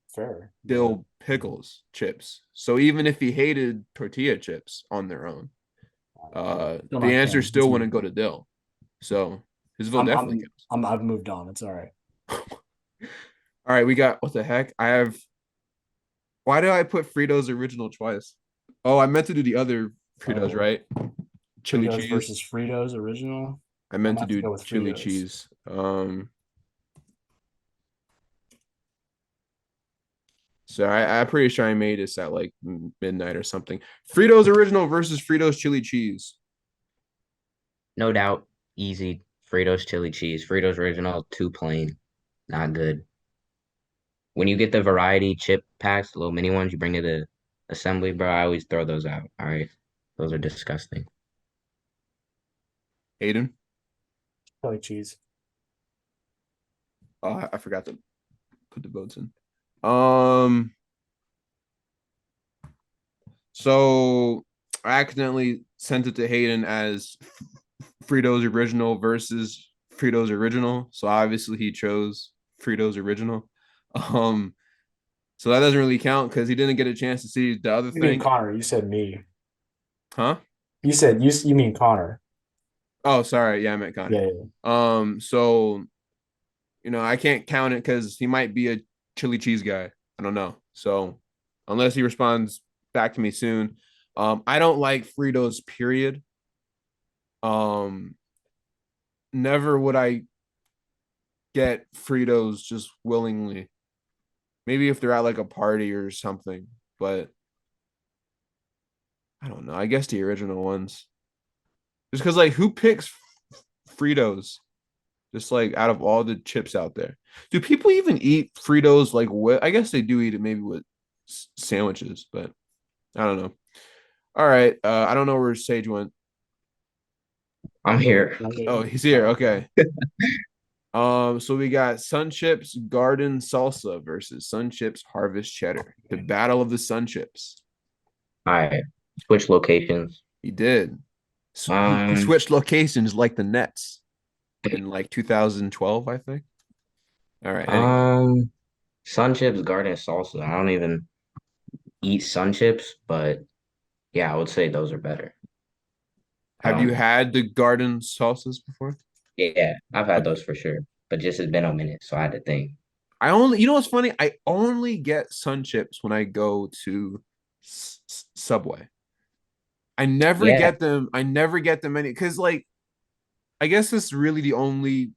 [SPEAKER 5] fair
[SPEAKER 1] dill pickles chips. So even if he hated tortilla chips on their own, the answer still wouldn't go to dill. So his vote definitely counts.
[SPEAKER 5] I've moved on. It's all right.
[SPEAKER 1] All right, we got what the heck? Why did I put Fritos original twice? Oh, I meant to do the other Fritos, right? Chili
[SPEAKER 5] Fritos
[SPEAKER 1] cheese
[SPEAKER 5] versus Fritos original.
[SPEAKER 1] I meant to do chili cheese. So I'm pretty sure I made this at like midnight or something. Fritos original versus Fritos chili cheese.
[SPEAKER 4] No doubt, easy. Fritos chili cheese. Fritos original, too plain. Not good. When you get the variety chip packs, the little mini ones you bring to the assembly, bro, I always throw those out. All right. Those are disgusting.
[SPEAKER 1] Hayden?
[SPEAKER 5] Chili cheese.
[SPEAKER 1] Oh, I forgot to put the votes in. So I accidentally sent it to Hayden as Fritos original versus Fritos original. So obviously he chose Fritos original. So that doesn't really count because he didn't get a chance to see the other thing.
[SPEAKER 5] You mean Connor? You said me.
[SPEAKER 1] Huh?
[SPEAKER 5] You said you mean Connor.
[SPEAKER 1] Oh, sorry. Yeah, I meant Connor.
[SPEAKER 5] Yeah.
[SPEAKER 1] So I can't count it because he might be a chili cheese guy. I don't know. So unless he responds back to me soon, I don't like Fritos. Period. Never would I get Fritos just willingly. Maybe if they're at like a party or something, but I don't know. I guess the original ones. Just because, like, who picks Fritos? Just like out of all the chips out there, do people even eat Fritos? Like, what? I guess they do eat it maybe with sandwiches, but I don't know. All right, I don't know where Sage went.
[SPEAKER 4] I'm here.
[SPEAKER 1] Oh, he's here. Okay. So we got Sun Chips Garden Salsa versus Sun Chips Harvest Cheddar. The battle of the Sun Chips.
[SPEAKER 4] All right. Switch locations.
[SPEAKER 1] He did. He switched locations like the Nets in like 2012, I think. All right. Anyway.
[SPEAKER 4] Sun Chips Garden Salsa. I don't even eat Sun Chips, but yeah, I would say those are better.
[SPEAKER 1] Have you had the garden salsas before?
[SPEAKER 4] Yeah, I've had those for sure, but just it's been a minute, so I had to think.
[SPEAKER 1] You know what's funny? I only get Sun Chips when I go to Subway. I never get them. I never get them any because, like, I guess it's really the only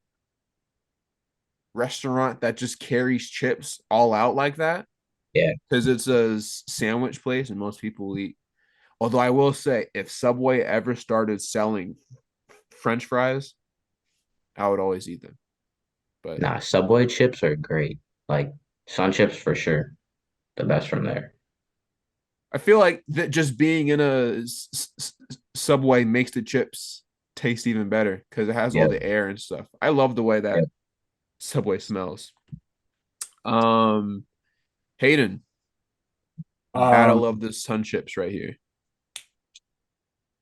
[SPEAKER 1] restaurant that just carries chips all out like that.
[SPEAKER 4] Yeah.
[SPEAKER 1] Because it's a sandwich place and most people eat. Although I will say, if Subway ever started selling French fries, I would always eat them. But
[SPEAKER 4] Nah, Subway chips are great. Like Sun chips for sure, the best from there.
[SPEAKER 1] I feel like that just being in a Subway makes the chips taste even better because it has all
[SPEAKER 4] Yeah,
[SPEAKER 1] the air and stuff. I love the way
[SPEAKER 4] yeah.
[SPEAKER 1] that Subway smells. Um, Hayden, battle of the sun chips right here.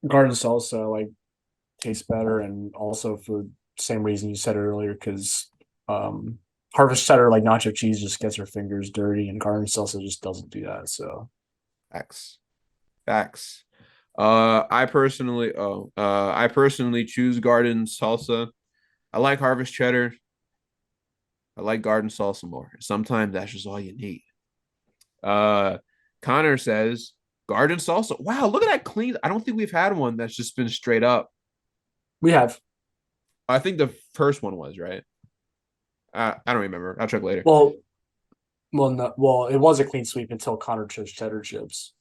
[SPEAKER 5] Garden salsa like tastes better, and also for the same reason you said it earlier, because harvest cheddar like nacho cheese just gets your fingers dirty, and garden salsa just doesn't do that. So
[SPEAKER 1] Facts. Facts. I personally choose garden salsa. I like harvest cheddar. I like garden salsa more. Sometimes that's just all you need. Uh, Connor says garden salsa. Wow, look at that clean. I don't think we've had one that's just been straight up.
[SPEAKER 5] we have
[SPEAKER 1] I think the first one was right. I don't remember. I'll check later.
[SPEAKER 5] well, no, well, it was a clean sweep until Connor chose cheddar chips,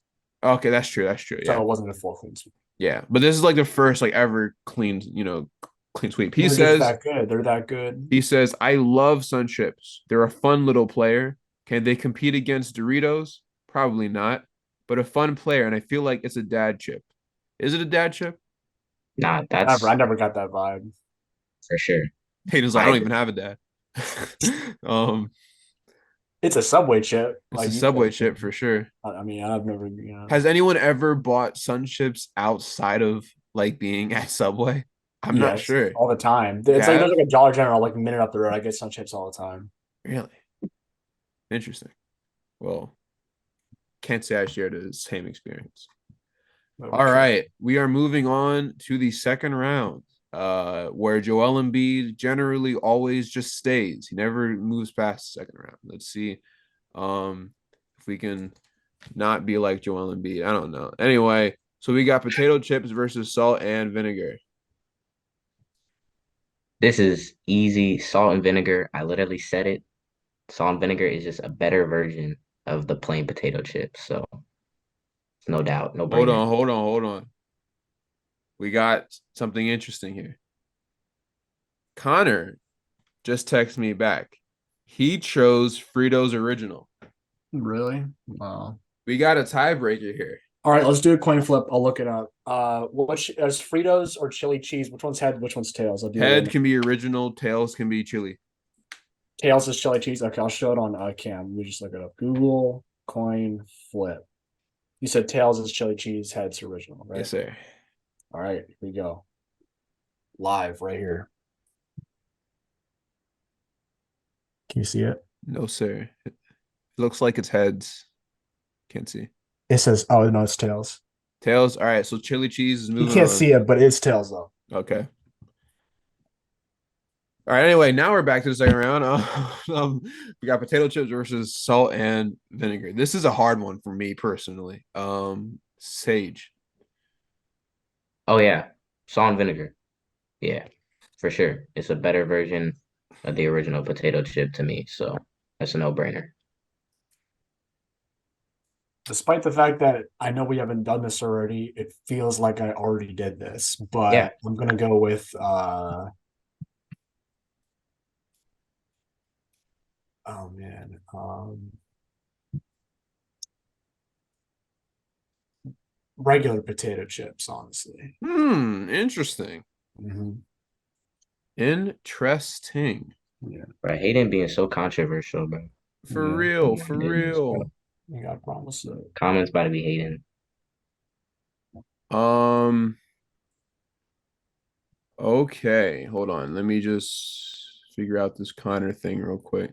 [SPEAKER 1] Okay, that's true. That's true.
[SPEAKER 5] so
[SPEAKER 1] Yeah,
[SPEAKER 5] it wasn't a full clean sweep.
[SPEAKER 1] yeah. But this is like the first like ever clean, clean sweep.
[SPEAKER 5] They're just that good. They're that good.
[SPEAKER 1] He says, I love Sun Chips. They're a fun little player. Can they compete against Doritos? Probably not, but a fun player, and I feel like it's a dad chip. Is it a dad chip?
[SPEAKER 4] Nah,
[SPEAKER 5] Never, I
[SPEAKER 4] that's
[SPEAKER 5] never got that vibe.
[SPEAKER 4] for sure.
[SPEAKER 1] Hayden's like, I
[SPEAKER 4] I
[SPEAKER 1] don't
[SPEAKER 4] agree.
[SPEAKER 1] even have a dad. um,
[SPEAKER 5] It's a Subway chip.
[SPEAKER 1] it's a
[SPEAKER 5] Like you
[SPEAKER 1] Subway
[SPEAKER 5] can,
[SPEAKER 1] chip for sure.
[SPEAKER 5] I mean, I've never,
[SPEAKER 1] Has anyone ever bought Sun Chips outside of like being at Subway? I'm not
[SPEAKER 5] yes,
[SPEAKER 1] sure.
[SPEAKER 5] all the time.
[SPEAKER 1] You
[SPEAKER 5] It's like there's
[SPEAKER 1] have?
[SPEAKER 5] like a Dollar General like a minute up the road. I get Sun chips all the time.
[SPEAKER 1] Really? Interesting. Well, can't say I shared the same experience. All
[SPEAKER 5] Okay.
[SPEAKER 1] right, we are moving on to the second round, where Joel Embiid generally always just stays. He never moves past the second round. Let's see, if we can not be like Joel Embiid. I don't know. Anyway, so we got potato chips versus salt and vinegar.
[SPEAKER 4] This is easy. Salt and vinegar. I literally said it. Salt and vinegar is just a better version of the plain potato chips. So no doubt, no
[SPEAKER 1] Hold
[SPEAKER 4] brainer.
[SPEAKER 1] on, hold on, hold on. We got something interesting here. Connor just texted me back. He chose Fritos Original.
[SPEAKER 5] Really? Wow.
[SPEAKER 1] We got a tiebreaker here.
[SPEAKER 5] All right, let's do a coin flip. I'll look it up. Is Fritos or chili cheese? Which one's head? Which one's tails? I'll do
[SPEAKER 1] Head can be original, tails can be chili.
[SPEAKER 5] tails is chili cheese. Okay, I'll show it on cam. Let me just look it up. Google coin flip. You said tails is chili cheese, head's original, right?
[SPEAKER 1] Yes, sir.
[SPEAKER 5] All right, here we go. Live right here. Can you see it?
[SPEAKER 1] No, sir. It looks like it's heads. Can't see.
[SPEAKER 5] It says, oh no, it's tails.
[SPEAKER 1] Tails. All right. So chili cheese is
[SPEAKER 5] You
[SPEAKER 1] moving
[SPEAKER 5] can't
[SPEAKER 1] on.
[SPEAKER 5] see it, but it's tails though.
[SPEAKER 1] Okay. All right. Anyway, now we're back to the second round. We got potato chips versus salt and vinegar. This is a hard one for me personally. Sage.
[SPEAKER 4] Oh yeah, salt and vinegar. Yeah, for sure. It's a better version of the original potato chip to me. So that's a no-brainer.
[SPEAKER 5] Despite the fact that I know we haven't done this already, it feels like I already did this, but
[SPEAKER 4] Yeah.
[SPEAKER 5] I'm gonna go with oh man. Regular potato chips, honestly.
[SPEAKER 1] Interesting.
[SPEAKER 5] Mhm.
[SPEAKER 1] Interesting.
[SPEAKER 5] Yeah,
[SPEAKER 4] But I hate him being so controversial, bro.
[SPEAKER 1] For
[SPEAKER 5] Yeah.
[SPEAKER 1] real,
[SPEAKER 4] My
[SPEAKER 1] for
[SPEAKER 4] goodness,
[SPEAKER 1] real.
[SPEAKER 4] bro.
[SPEAKER 5] you gotta promise it.
[SPEAKER 4] Comments about to be hating.
[SPEAKER 1] Okay, hold on. Let me just figure out this Connor thing real quick.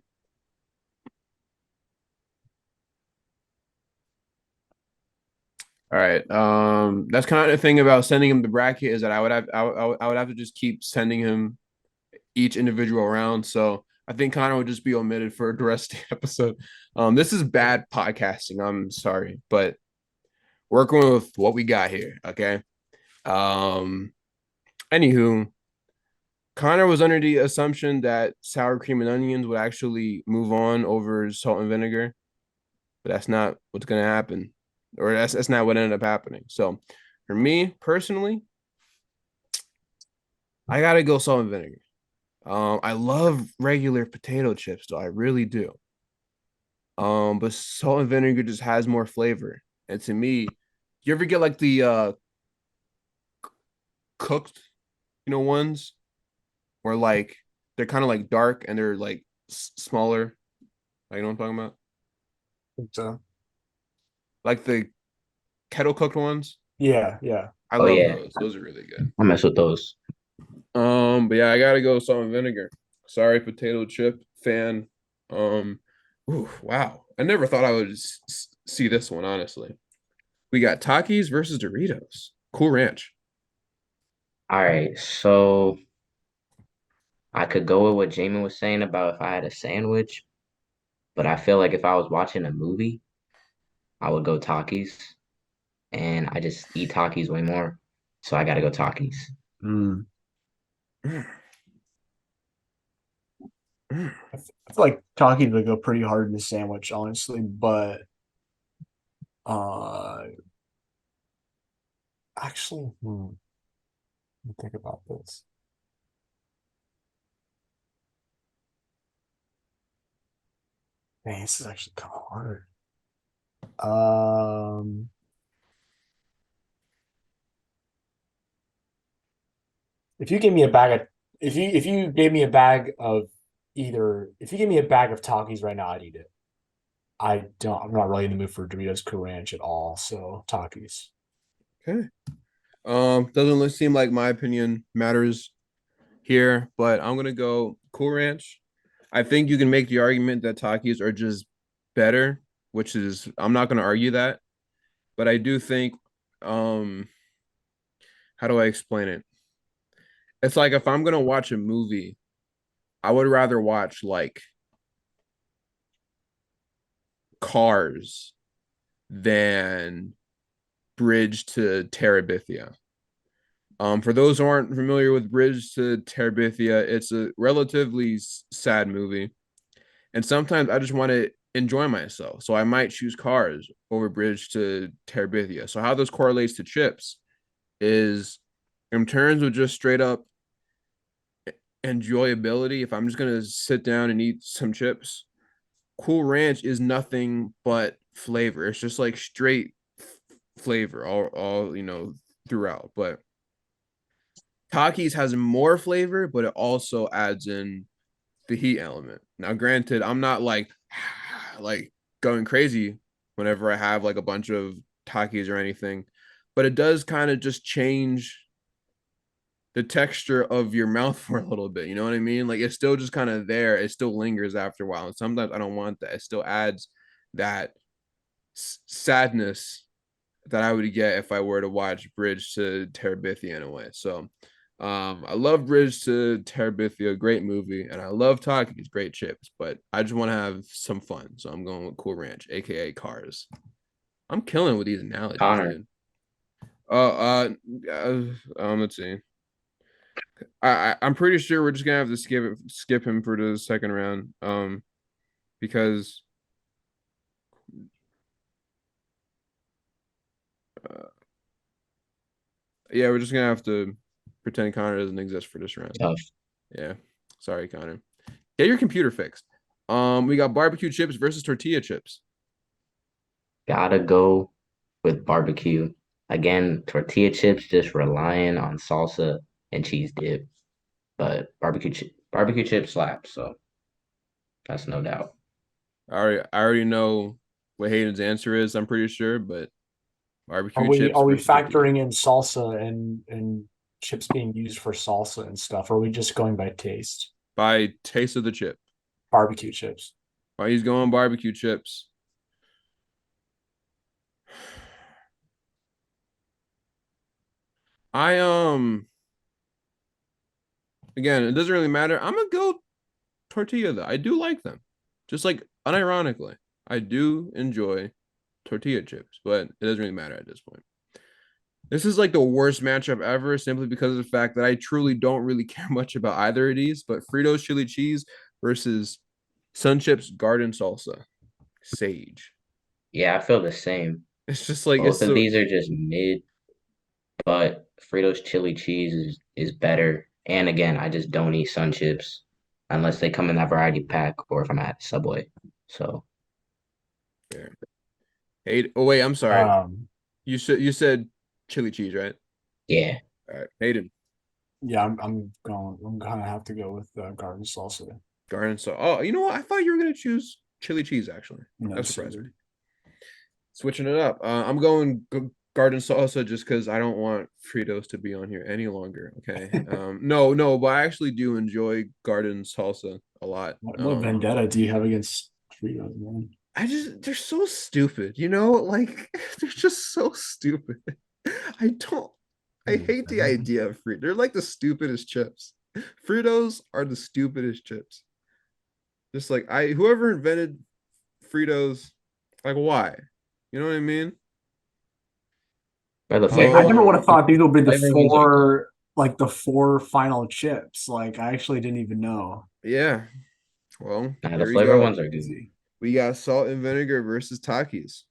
[SPEAKER 1] All right. That's kind of the thing about sending him the bracket is that I would have to just keep sending him each individual round. So I think Connor would just be omitted for the rest of the episode. This is bad podcasting. I'm sorry, but working with what we got here. Okay. Anywho, Connor was under the assumption that sour cream and onions would actually move on over salt and vinegar, but that's not what's going to happen, or that's not what ended up happening. So, for me personally, I gotta go salt and vinegar. I love regular potato chips, though I really do. But salt and vinegar just has more flavor, and to me, you ever get like the cooked, ones where like they're kind of like dark and they're like smaller. Like, you know what I'm talking about?
[SPEAKER 5] So
[SPEAKER 1] Like the kettle cooked ones.
[SPEAKER 5] yeah, yeah.
[SPEAKER 1] I
[SPEAKER 4] Oh
[SPEAKER 1] love
[SPEAKER 4] yeah,
[SPEAKER 1] those. Those are really good.
[SPEAKER 4] I mess with those.
[SPEAKER 1] But yeah, I gotta go salt and vinegar. Sorry, potato chip fan. Ooh, wow. I never thought I would see this one, honestly. We got Takis versus Doritos. Cool Ranch.
[SPEAKER 4] All right, so I could go with what Jamin was saying about if I had a sandwich, but I feel like if I was watching a movie, I would go Takis, and I just eat Takis way more, so I gotta go Takis.
[SPEAKER 1] Mm.
[SPEAKER 5] I feel like Takis would go pretty hard in the sandwich, honestly, but uh actually, let me think about this. Man, this is actually kind of hard. Um, if you gave me a bag of if you gave me a bag of if you gave me a bag of Takis right now, I'd eat it. I'm not really in the mood for Doritos Cool Ranch at all, so Takis.
[SPEAKER 1] Okay. Doesn't seem like my opinion matters here, but I'm gonna go Cool Ranch. I think you can make the argument that Takis are just better, which is I'm not gonna argue that, but I do think how do I explain it? It's like if I'm gonna watch a movie, I would rather watch like Cars than Bridge to Terabithia. For those who aren't familiar with Bridge to Terabithia, it's a relatively sad movie. And sometimes I just want to enjoy myself. So I might choose Cars over Bridge to Terabithia. So how this correlates to chips is in terms of just straight up enjoyability. If I'm just gonna sit down and eat some chips, Cool Ranch is nothing but flavor. It's just like straight flavor all throughout. But Takis has more flavor, but it also adds in the heat element. Now, granted, I'm not like going crazy whenever I have like a bunch of Takis or anything, but it does kind of just change the texture of your mouth for a little bit. You know what I mean? Like it's still just kind of there. It still lingers after a while. And sometimes I don't want that. It still adds that sadness that I would get if I were to watch Bridge to Terabithia in a way. So I love Bridge to Terabithia, great movie, and I love Takis, great chips, but I just want to have some fun. So I'm going with Cool Ranch, aka Cars. I'm killing with these analogies,
[SPEAKER 4] Connor,
[SPEAKER 1] dude. Let's see. I'm pretty sure we're just gonna have to skip him for the second round. Because uh, yeah, we're just gonna have to pretend Connor doesn't exist for this round.
[SPEAKER 4] tough.
[SPEAKER 1] Yeah, sorry, Connor. Get your computer fixed. We got barbecue chips versus tortilla chips.
[SPEAKER 4] Gotta go with barbecue. Again, tortilla chips just relying on salsa and cheese dip, but barbecue chip slaps, so that's no doubt.
[SPEAKER 1] I already know what Hayden's answer is. I'm pretty sure, but
[SPEAKER 5] Are
[SPEAKER 1] barbecue
[SPEAKER 5] we
[SPEAKER 1] chips
[SPEAKER 5] are we
[SPEAKER 1] versus tortilla.
[SPEAKER 5] factoring in salsa and chips being used for salsa and stuff? Or are we just going by taste?
[SPEAKER 1] By taste of the chip.
[SPEAKER 5] Barbecue chips.
[SPEAKER 1] Why he's going barbecue chips. I again, it doesn't really matter. I'm gonna go tortilla though. I do like them. Just like unironically. I do enjoy tortilla chips, but it doesn't really matter at this point. This is like the worst matchup ever, simply because of the fact that I truly don't really care much about either of these. But Fritos chili cheese versus Sun Chips garden salsa, sage.
[SPEAKER 4] Yeah, I feel the same.
[SPEAKER 1] It's just like
[SPEAKER 4] Both
[SPEAKER 1] it's
[SPEAKER 4] of
[SPEAKER 1] so.
[SPEAKER 4] these are just mid, but Fritos chili cheese is better. And again, I just don't eat Sun Chips unless they come in that variety pack or if I'm at Subway. So
[SPEAKER 1] Fair. Hey, oh wait, I'm sorry.
[SPEAKER 5] Um,
[SPEAKER 1] You said chili cheese, right?
[SPEAKER 4] yeah,
[SPEAKER 1] All right, Hayden,
[SPEAKER 5] yeah, I'm gonna have to go with garden salsa.
[SPEAKER 1] garden salsa. Oh, you know what? I thought you were gonna choose chili cheese. Actually,
[SPEAKER 5] No,
[SPEAKER 1] that surprised me.
[SPEAKER 5] sir.
[SPEAKER 1] Switching it up. I'm going garden salsa just because I don't want Fritos to be on here any longer. Okay. No, but I actually do enjoy garden salsa a lot.
[SPEAKER 5] What vendetta do you have against Fritos, man?
[SPEAKER 1] They're so stupid, you know, like they're just so stupid. I don't I hate the idea of Fritos. They're like the stupidest chips. Fritos are the stupidest chips. Just like whoever invented Fritos, like why? You know what I mean?
[SPEAKER 4] but the
[SPEAKER 5] I never would
[SPEAKER 1] Oh,
[SPEAKER 5] have thought these would be the
[SPEAKER 4] flavor ones are good.
[SPEAKER 5] the four final chips. Like I actually didn't even know.
[SPEAKER 1] yeah. Well,
[SPEAKER 4] Nah, the
[SPEAKER 1] here we
[SPEAKER 4] flavor
[SPEAKER 1] go.
[SPEAKER 4] ones are good.
[SPEAKER 5] Easy.
[SPEAKER 1] We got salt and vinegar versus Takis.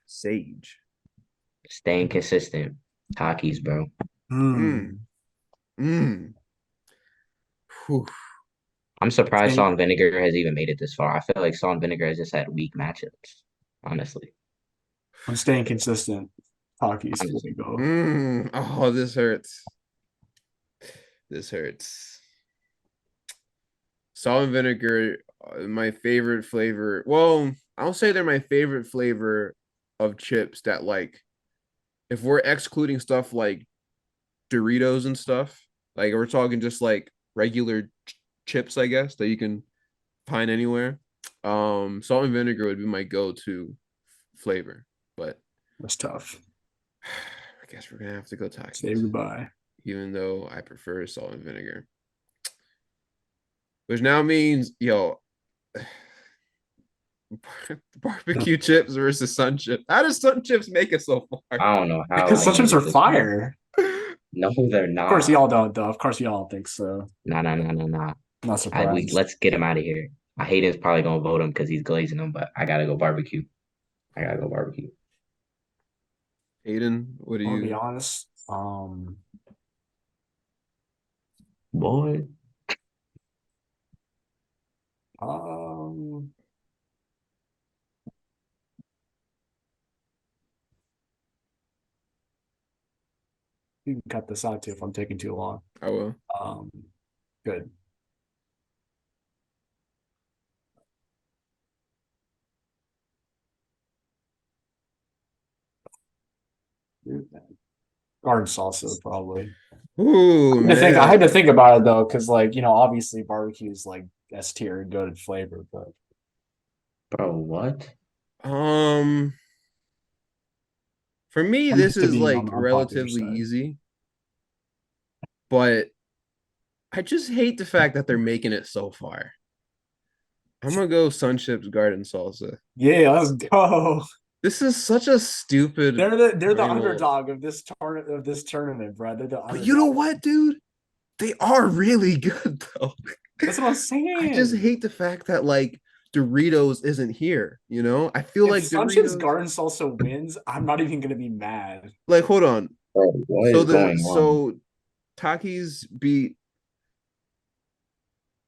[SPEAKER 1] Sage.
[SPEAKER 4] Staying consistent. Takis, bro.
[SPEAKER 1] Mm.
[SPEAKER 5] Hmm.
[SPEAKER 1] Mm. Whew.
[SPEAKER 4] I'm surprised
[SPEAKER 5] Staying,
[SPEAKER 4] salt and vinegar has even made it this far. I feel like salt and vinegar has just had weak matchups, honestly.
[SPEAKER 5] I'm staying consistent. Takis for
[SPEAKER 4] Honestly.
[SPEAKER 5] me go.
[SPEAKER 1] Oh, this hurts. This hurts. Salt and vinegar, my favorite flavor. Well, I'll say they're my favorite flavor of chips that like if we're excluding stuff like Doritos and stuff, like we're talking just like regular chips, I guess, that you can find anywhere. Salt and vinegar would be my go-to flavor, but
[SPEAKER 5] That's tough.
[SPEAKER 1] I guess we're gonna have to go
[SPEAKER 5] Say
[SPEAKER 1] Takis,
[SPEAKER 5] goodbye.
[SPEAKER 1] even though I prefer salt and vinegar. Which now means, yo, barbecue chips versus sun chips. How does sun chips make it so far?
[SPEAKER 4] I don't know how
[SPEAKER 5] Because
[SPEAKER 4] they
[SPEAKER 5] some chips
[SPEAKER 4] made
[SPEAKER 5] are
[SPEAKER 4] it this far.
[SPEAKER 5] fire.
[SPEAKER 4] No, they're
[SPEAKER 5] Of course,
[SPEAKER 4] not.
[SPEAKER 5] y'all don't, though. Of course, y'all don't think so.
[SPEAKER 4] Nah, nah, nah, nah, nah.
[SPEAKER 5] Not surprised.
[SPEAKER 4] Let's get him out of here. I hate Hayden's probably gonna vote him because he's glazing him, but I gotta go barbecue. I gotta go barbecue.
[SPEAKER 1] Aiden, what do
[SPEAKER 5] I'm gonna be
[SPEAKER 1] you?
[SPEAKER 5] honest.
[SPEAKER 4] Boy,
[SPEAKER 5] Um, you can cut this out too if I'm taking too long.
[SPEAKER 1] I will.
[SPEAKER 5] Um, good. Garden salsa, probably.
[SPEAKER 1] Ooh,
[SPEAKER 5] I had to
[SPEAKER 1] man.
[SPEAKER 5] think about it though, because like obviously barbecue is like S tier and goated flavor, but
[SPEAKER 4] bro, what?
[SPEAKER 1] Um, for me,
[SPEAKER 5] I'm
[SPEAKER 1] this
[SPEAKER 5] used to
[SPEAKER 1] is
[SPEAKER 5] being
[SPEAKER 1] like
[SPEAKER 5] on popular
[SPEAKER 1] relatively
[SPEAKER 5] side.
[SPEAKER 1] easy, but I just hate the fact that they're making it so far. I'm gonna go Sunchips Garden Salsa.
[SPEAKER 5] Yeah, let's go.
[SPEAKER 1] This is such a stupid
[SPEAKER 5] They're the
[SPEAKER 1] final.
[SPEAKER 5] underdog of this tournament, bro. They're the
[SPEAKER 1] But you know
[SPEAKER 5] underdog.
[SPEAKER 1] what, dude? They are really good though.
[SPEAKER 5] That's what I'm
[SPEAKER 1] I just
[SPEAKER 5] saying.
[SPEAKER 1] hate the fact that like Doritos isn't here, you know? I feel
[SPEAKER 5] If
[SPEAKER 1] like
[SPEAKER 5] Sanchez
[SPEAKER 1] Doritos
[SPEAKER 5] Garden salsa wins, I'm not even gonna be mad.
[SPEAKER 1] like hold on.
[SPEAKER 4] Bro, what
[SPEAKER 1] So
[SPEAKER 4] is
[SPEAKER 1] the
[SPEAKER 4] going on?
[SPEAKER 1] so Takis beat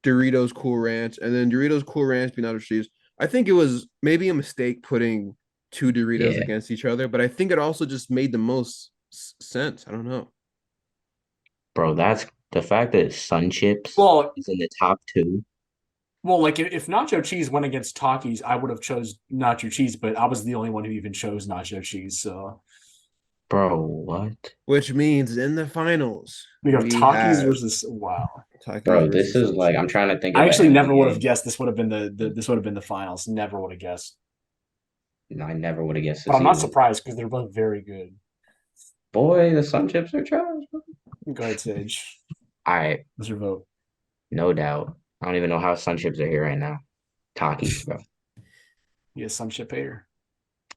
[SPEAKER 1] Doritos Cool Ranch, and then Doritos Cool Ranch beat Nacho Cheese. I think it was maybe a mistake putting two Doritos
[SPEAKER 4] Yeah,
[SPEAKER 1] against each other, but I think it also just made the most sense. I don't know.
[SPEAKER 4] bro, that's the fact that Sun Chips
[SPEAKER 5] Well,
[SPEAKER 4] is in the top two.
[SPEAKER 5] like if nacho cheese went against Takis, I would have chose nacho cheese, but I was the only one who even chose nacho cheese. So
[SPEAKER 4] Bro, what?
[SPEAKER 1] Which means in the finals
[SPEAKER 5] we have
[SPEAKER 1] we
[SPEAKER 5] Takis
[SPEAKER 1] have
[SPEAKER 5] versus wow.
[SPEAKER 1] Takis
[SPEAKER 4] Bro, this
[SPEAKER 1] versus
[SPEAKER 4] is
[SPEAKER 1] Sun
[SPEAKER 4] like I'm
[SPEAKER 1] Chips.
[SPEAKER 4] trying to think
[SPEAKER 5] I
[SPEAKER 4] of
[SPEAKER 5] actually
[SPEAKER 4] an
[SPEAKER 5] never would have
[SPEAKER 4] NBA.
[SPEAKER 5] guessed this would have been this would have been the finals. Never would have guessed.
[SPEAKER 4] I never would have guessed
[SPEAKER 5] But
[SPEAKER 4] this
[SPEAKER 5] I'm not
[SPEAKER 4] either.
[SPEAKER 5] surprised because they're both very good.
[SPEAKER 4] Boy, the Sun Chips are trash, bro.
[SPEAKER 5] Go ahead, Sage.
[SPEAKER 4] All right,
[SPEAKER 5] What's your vote?
[SPEAKER 4] no doubt. I don't even know how Sun Chips are here right now. Takis, bro.
[SPEAKER 5] Yes, some ship hater.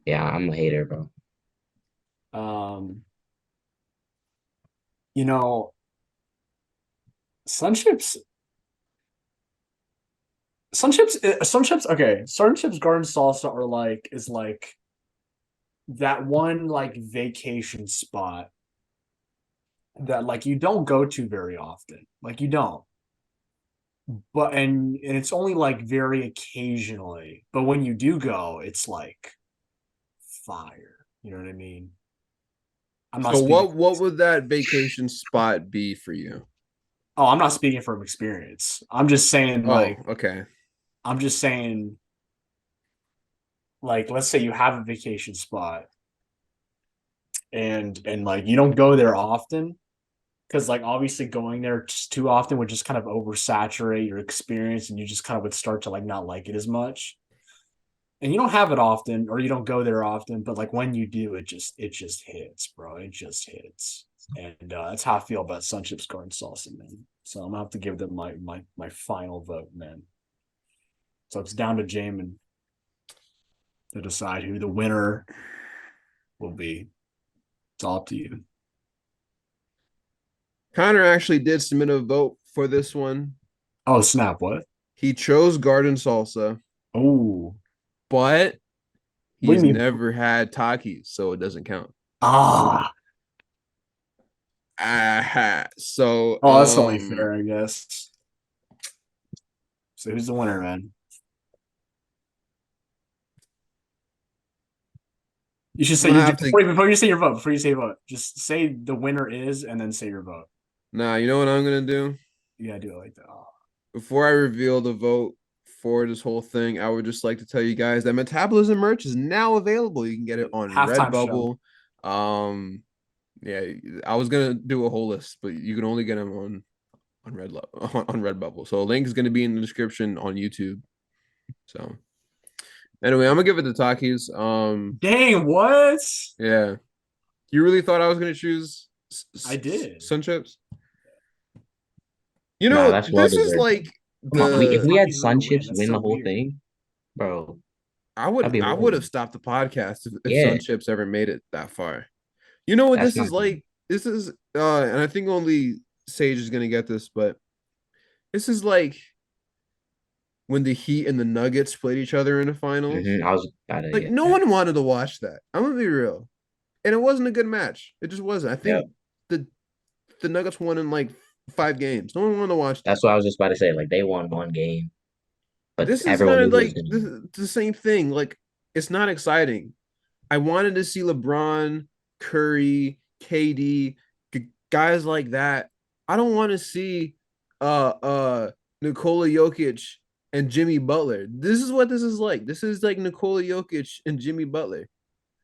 [SPEAKER 4] Yeah, I'm a hater, bro.
[SPEAKER 5] Um, you know, Sun Chips, okay. Sun Chips garden salsa are is like that one like vacation spot that like you don't go to very often. Like you don't. But and it's only like very occasionally. But when you do go, it's like fire. You know what I mean? I'm not
[SPEAKER 1] So
[SPEAKER 5] speaking.
[SPEAKER 1] what would that vacation spot be for you?
[SPEAKER 5] Oh, I'm not speaking from experience. I'm just saying
[SPEAKER 1] Oh, okay.
[SPEAKER 5] I'm just saying like let's say you have a vacation spot and like you don't go there often because like obviously going there just too often would just kind of oversaturate your experience and you just kind of would start to like not like it as much. And you don't have it often or you don't go there often, but like when you do, it just hits, bro. It just hits. And that's how I feel about Sunchips Garden Salsa, man. So I'm gonna have to give them my final vote, man. So it's down to Jamin to decide who the winner will be. It's all up to you.
[SPEAKER 1] Connor actually did submit a vote for this one.
[SPEAKER 5] Oh snap! What?
[SPEAKER 1] He chose garden salsa,
[SPEAKER 5] Oh,
[SPEAKER 1] but
[SPEAKER 5] what do
[SPEAKER 1] he's
[SPEAKER 5] you mean?
[SPEAKER 1] never had Takis, so it doesn't count.
[SPEAKER 5] Ah,
[SPEAKER 1] So
[SPEAKER 5] oh, that's only fair, I guess. So who's the winner, man? You should say
[SPEAKER 1] I'm
[SPEAKER 5] you
[SPEAKER 1] gonna have to.
[SPEAKER 5] before you say your vote. Before you say your vote, just say the winner is, and then say your vote.
[SPEAKER 1] Nah, you know what I'm gonna do?
[SPEAKER 5] You gotta do it like that. Oh.
[SPEAKER 1] Before I reveal the vote for this whole thing, I would just like to tell you guys that Metabolism merch is now available. You can get it on
[SPEAKER 5] Halftime show.
[SPEAKER 1] Redbubble. Yeah, I was gonna do a whole list, but you can only get them on on Redbubble. So a link is gonna be in the description on YouTube. So anyway, I'm gonna give it to Takis.
[SPEAKER 5] Dang, what?
[SPEAKER 1] Yeah, you really thought I was gonna choose
[SPEAKER 5] I did.
[SPEAKER 1] Sun Chips? You
[SPEAKER 4] Nah,
[SPEAKER 1] know,
[SPEAKER 4] that's well
[SPEAKER 1] this is
[SPEAKER 4] deserved.
[SPEAKER 1] like
[SPEAKER 5] Come on,
[SPEAKER 4] If
[SPEAKER 1] the
[SPEAKER 4] we had
[SPEAKER 5] Takis were
[SPEAKER 4] Sun
[SPEAKER 5] gonna win.
[SPEAKER 4] Chips
[SPEAKER 5] That's
[SPEAKER 4] win
[SPEAKER 5] so
[SPEAKER 4] the whole
[SPEAKER 5] weird.
[SPEAKER 4] thing, bro,
[SPEAKER 1] I
[SPEAKER 4] that'd be
[SPEAKER 1] would have
[SPEAKER 4] wild.
[SPEAKER 1] stopped the podcast if
[SPEAKER 4] Yeah,
[SPEAKER 1] Sun Chips ever made it that far. You know what
[SPEAKER 4] that's
[SPEAKER 1] this
[SPEAKER 4] not
[SPEAKER 1] is like? This is and I think only Sage is gonna get this, but this is like when the Heat and the Nuggets played each other in the finals.
[SPEAKER 4] I was about to
[SPEAKER 1] Like
[SPEAKER 4] get
[SPEAKER 1] no
[SPEAKER 4] that.
[SPEAKER 1] one wanted to watch that. I'm gonna be real. And it wasn't a good match. It just wasn't. I
[SPEAKER 4] Yeah,
[SPEAKER 1] think the the Nuggets won in like 5 games. No one wanted to watch that.
[SPEAKER 4] that's what I was just about to say. Like they won one game, but
[SPEAKER 1] This is
[SPEAKER 4] everyone
[SPEAKER 1] kind
[SPEAKER 4] knew
[SPEAKER 1] of
[SPEAKER 4] who was
[SPEAKER 1] like
[SPEAKER 4] gonna
[SPEAKER 1] this
[SPEAKER 4] win.
[SPEAKER 1] is the same thing. Like it's not exciting. I wanted to see LeBron, Curry, KD, guys like that. I don't want to see Nikola Jokic and Jimmy Butler. This is what this is like. This is like Nikola Jokic and Jimmy Butler.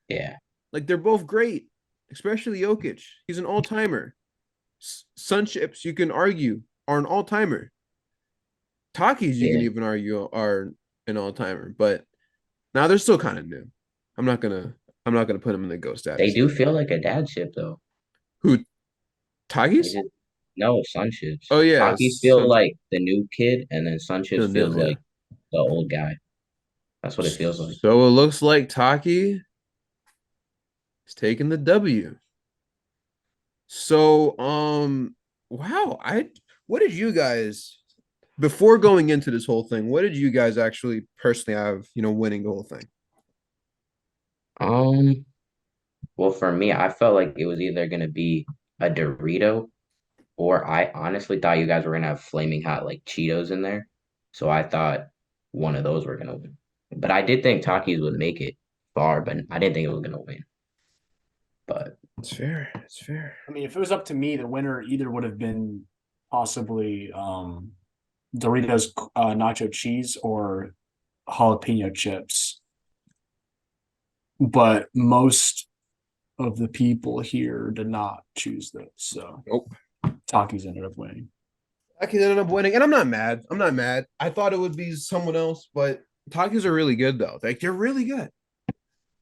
[SPEAKER 4] Yeah,
[SPEAKER 1] Like they're both great, especially Jokic. He's an all-timer. Sun Chips, you can argue, are an all-timer. Takis, you can
[SPEAKER 4] yeah.
[SPEAKER 1] even argue are an all-timer, but now they're still kind of new. I'm not gonna I'm not gonna put them in the ghost
[SPEAKER 4] They
[SPEAKER 1] status
[SPEAKER 4] do
[SPEAKER 1] yet.
[SPEAKER 4] feel like a dad ship though.
[SPEAKER 1] Who
[SPEAKER 4] They
[SPEAKER 1] Takis?
[SPEAKER 4] just no Sun Chips.
[SPEAKER 1] Oh yeah,
[SPEAKER 4] Takis feel like the new kid, and then Sun
[SPEAKER 1] no,
[SPEAKER 4] Chips feels
[SPEAKER 1] no, yeah.
[SPEAKER 4] like the old guy. That's what it feels like.
[SPEAKER 1] So it looks like Taki is taking the W. So wow, I what did you guys before going into this whole thing, what did you guys actually personally have, winning the whole thing?
[SPEAKER 4] Um, well, for me, I felt like it was either gonna be a Dorito, or I honestly thought you guys were gonna have flaming hot like Cheetos in there. So I thought one of those were gonna win. But I did think Takis would make it far, but I didn't think it was gonna win. But
[SPEAKER 1] It's fair. It's fair.
[SPEAKER 5] I mean, if it was up to me, the winner either would have been possibly Doritos nacho cheese or jalapeno chips. But most of the people here did not choose those. So
[SPEAKER 1] Nope.
[SPEAKER 5] Takis ended up winning.
[SPEAKER 1] Taki ended up winning, and I'm not mad. I'm not mad. I thought it would be someone else, but Takis are really good though. Like they're really good.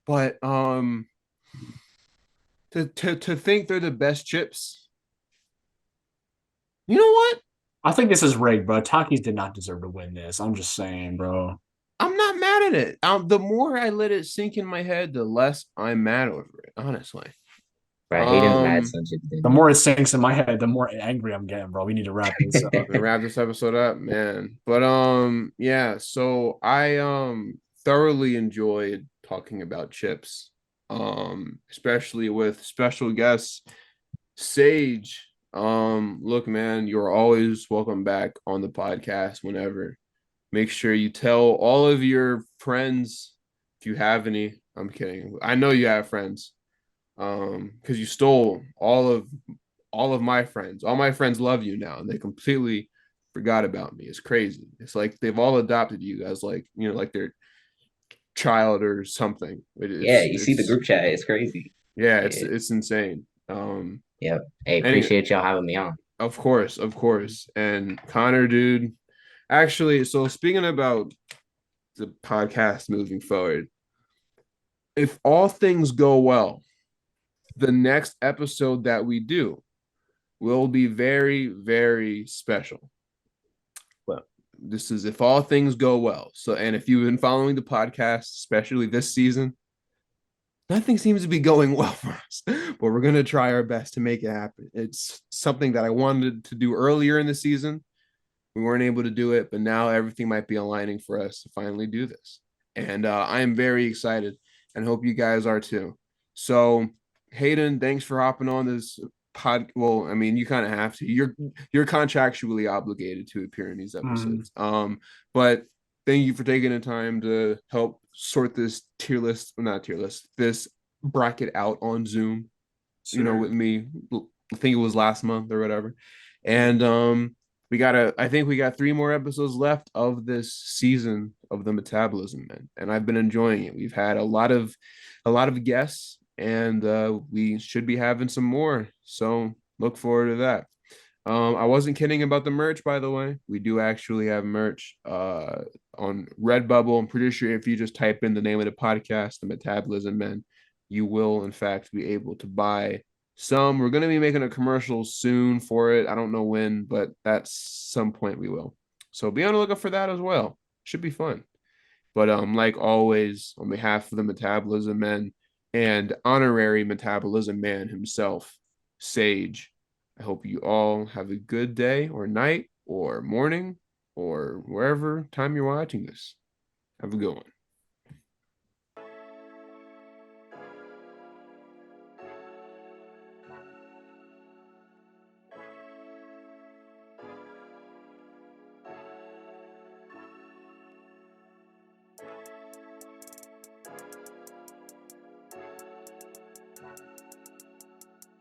[SPEAKER 1] But to think they're the best chips. You know what?
[SPEAKER 5] I think this is rigged, bro. Takis did not deserve to win this. I'm just saying, bro.
[SPEAKER 1] I'm not mad at it. The more I let it sink in my head, the less I'm mad over it, honestly.
[SPEAKER 4] Right, Hayden's mad
[SPEAKER 1] Um,
[SPEAKER 4] sensitive.
[SPEAKER 5] The more it sinks in my head, the more angry I'm getting, bro. We need to wrap this up.
[SPEAKER 1] to wrap this episode up, man. But yeah, so I thoroughly enjoyed talking about chips. Especially with special guests Sage. Look, man, you're always welcome back on the podcast whenever. Make sure you tell all of your friends if you have any. I'm kidding. I know you have friends. Because you stole all of my friends. All my friends love you now, and they completely forgot about me. It's crazy. It's like they've all adopted you as like like their child or something.
[SPEAKER 4] Yeah, you see the
[SPEAKER 1] It's
[SPEAKER 4] group chat. It's crazy.
[SPEAKER 1] yeah,
[SPEAKER 4] Yeah.
[SPEAKER 1] it's insane.
[SPEAKER 4] Yep. Hey,
[SPEAKER 1] Any
[SPEAKER 4] appreciate y'all having me on.
[SPEAKER 1] of course. And Connor, dude, actually, so speaking about the podcast moving forward, if all things go well, the next episode that we do will be very, very special. Well, this is if all things go well. So, and if you've been following the podcast, especially this season, nothing seems to be going well for us, but we're going to try our best to make it happen. It's something that I wanted to do earlier in the season. We weren't able to do it, but now everything might be aligning for us to finally do this. And I am very excited and hope you guys are too. So, Hayden, thanks for hopping on this pod. Well, I mean, you kind of have to. You're contractually obligated to appear in these episodes. But thank you for taking the time to help sort this tier list, well, not tier list, this bracket out on Zoom. With me. I think it was last month or whatever. And I think we got 3 more episodes left of this season of the Metabolism Man, and I've been enjoying it. We've had a lot of guests, and we should be having some more. So look forward to that. I wasn't kidding about the merch, by the way. We do actually have merch on Redbubble. I'm pretty sure if you just type in the name of the podcast, the Metabolism Men, you will in fact be able to buy some. We're going to be making a commercial soon for it. I don't know when, but at some point we will. So be on the lookout for that as well. Should be fun. But like always, on behalf of the Metabolism Men and honorary Metabolism Man himself, Sage, I hope you all have a good day or night or morning or wherever time you're watching this. Have a good one.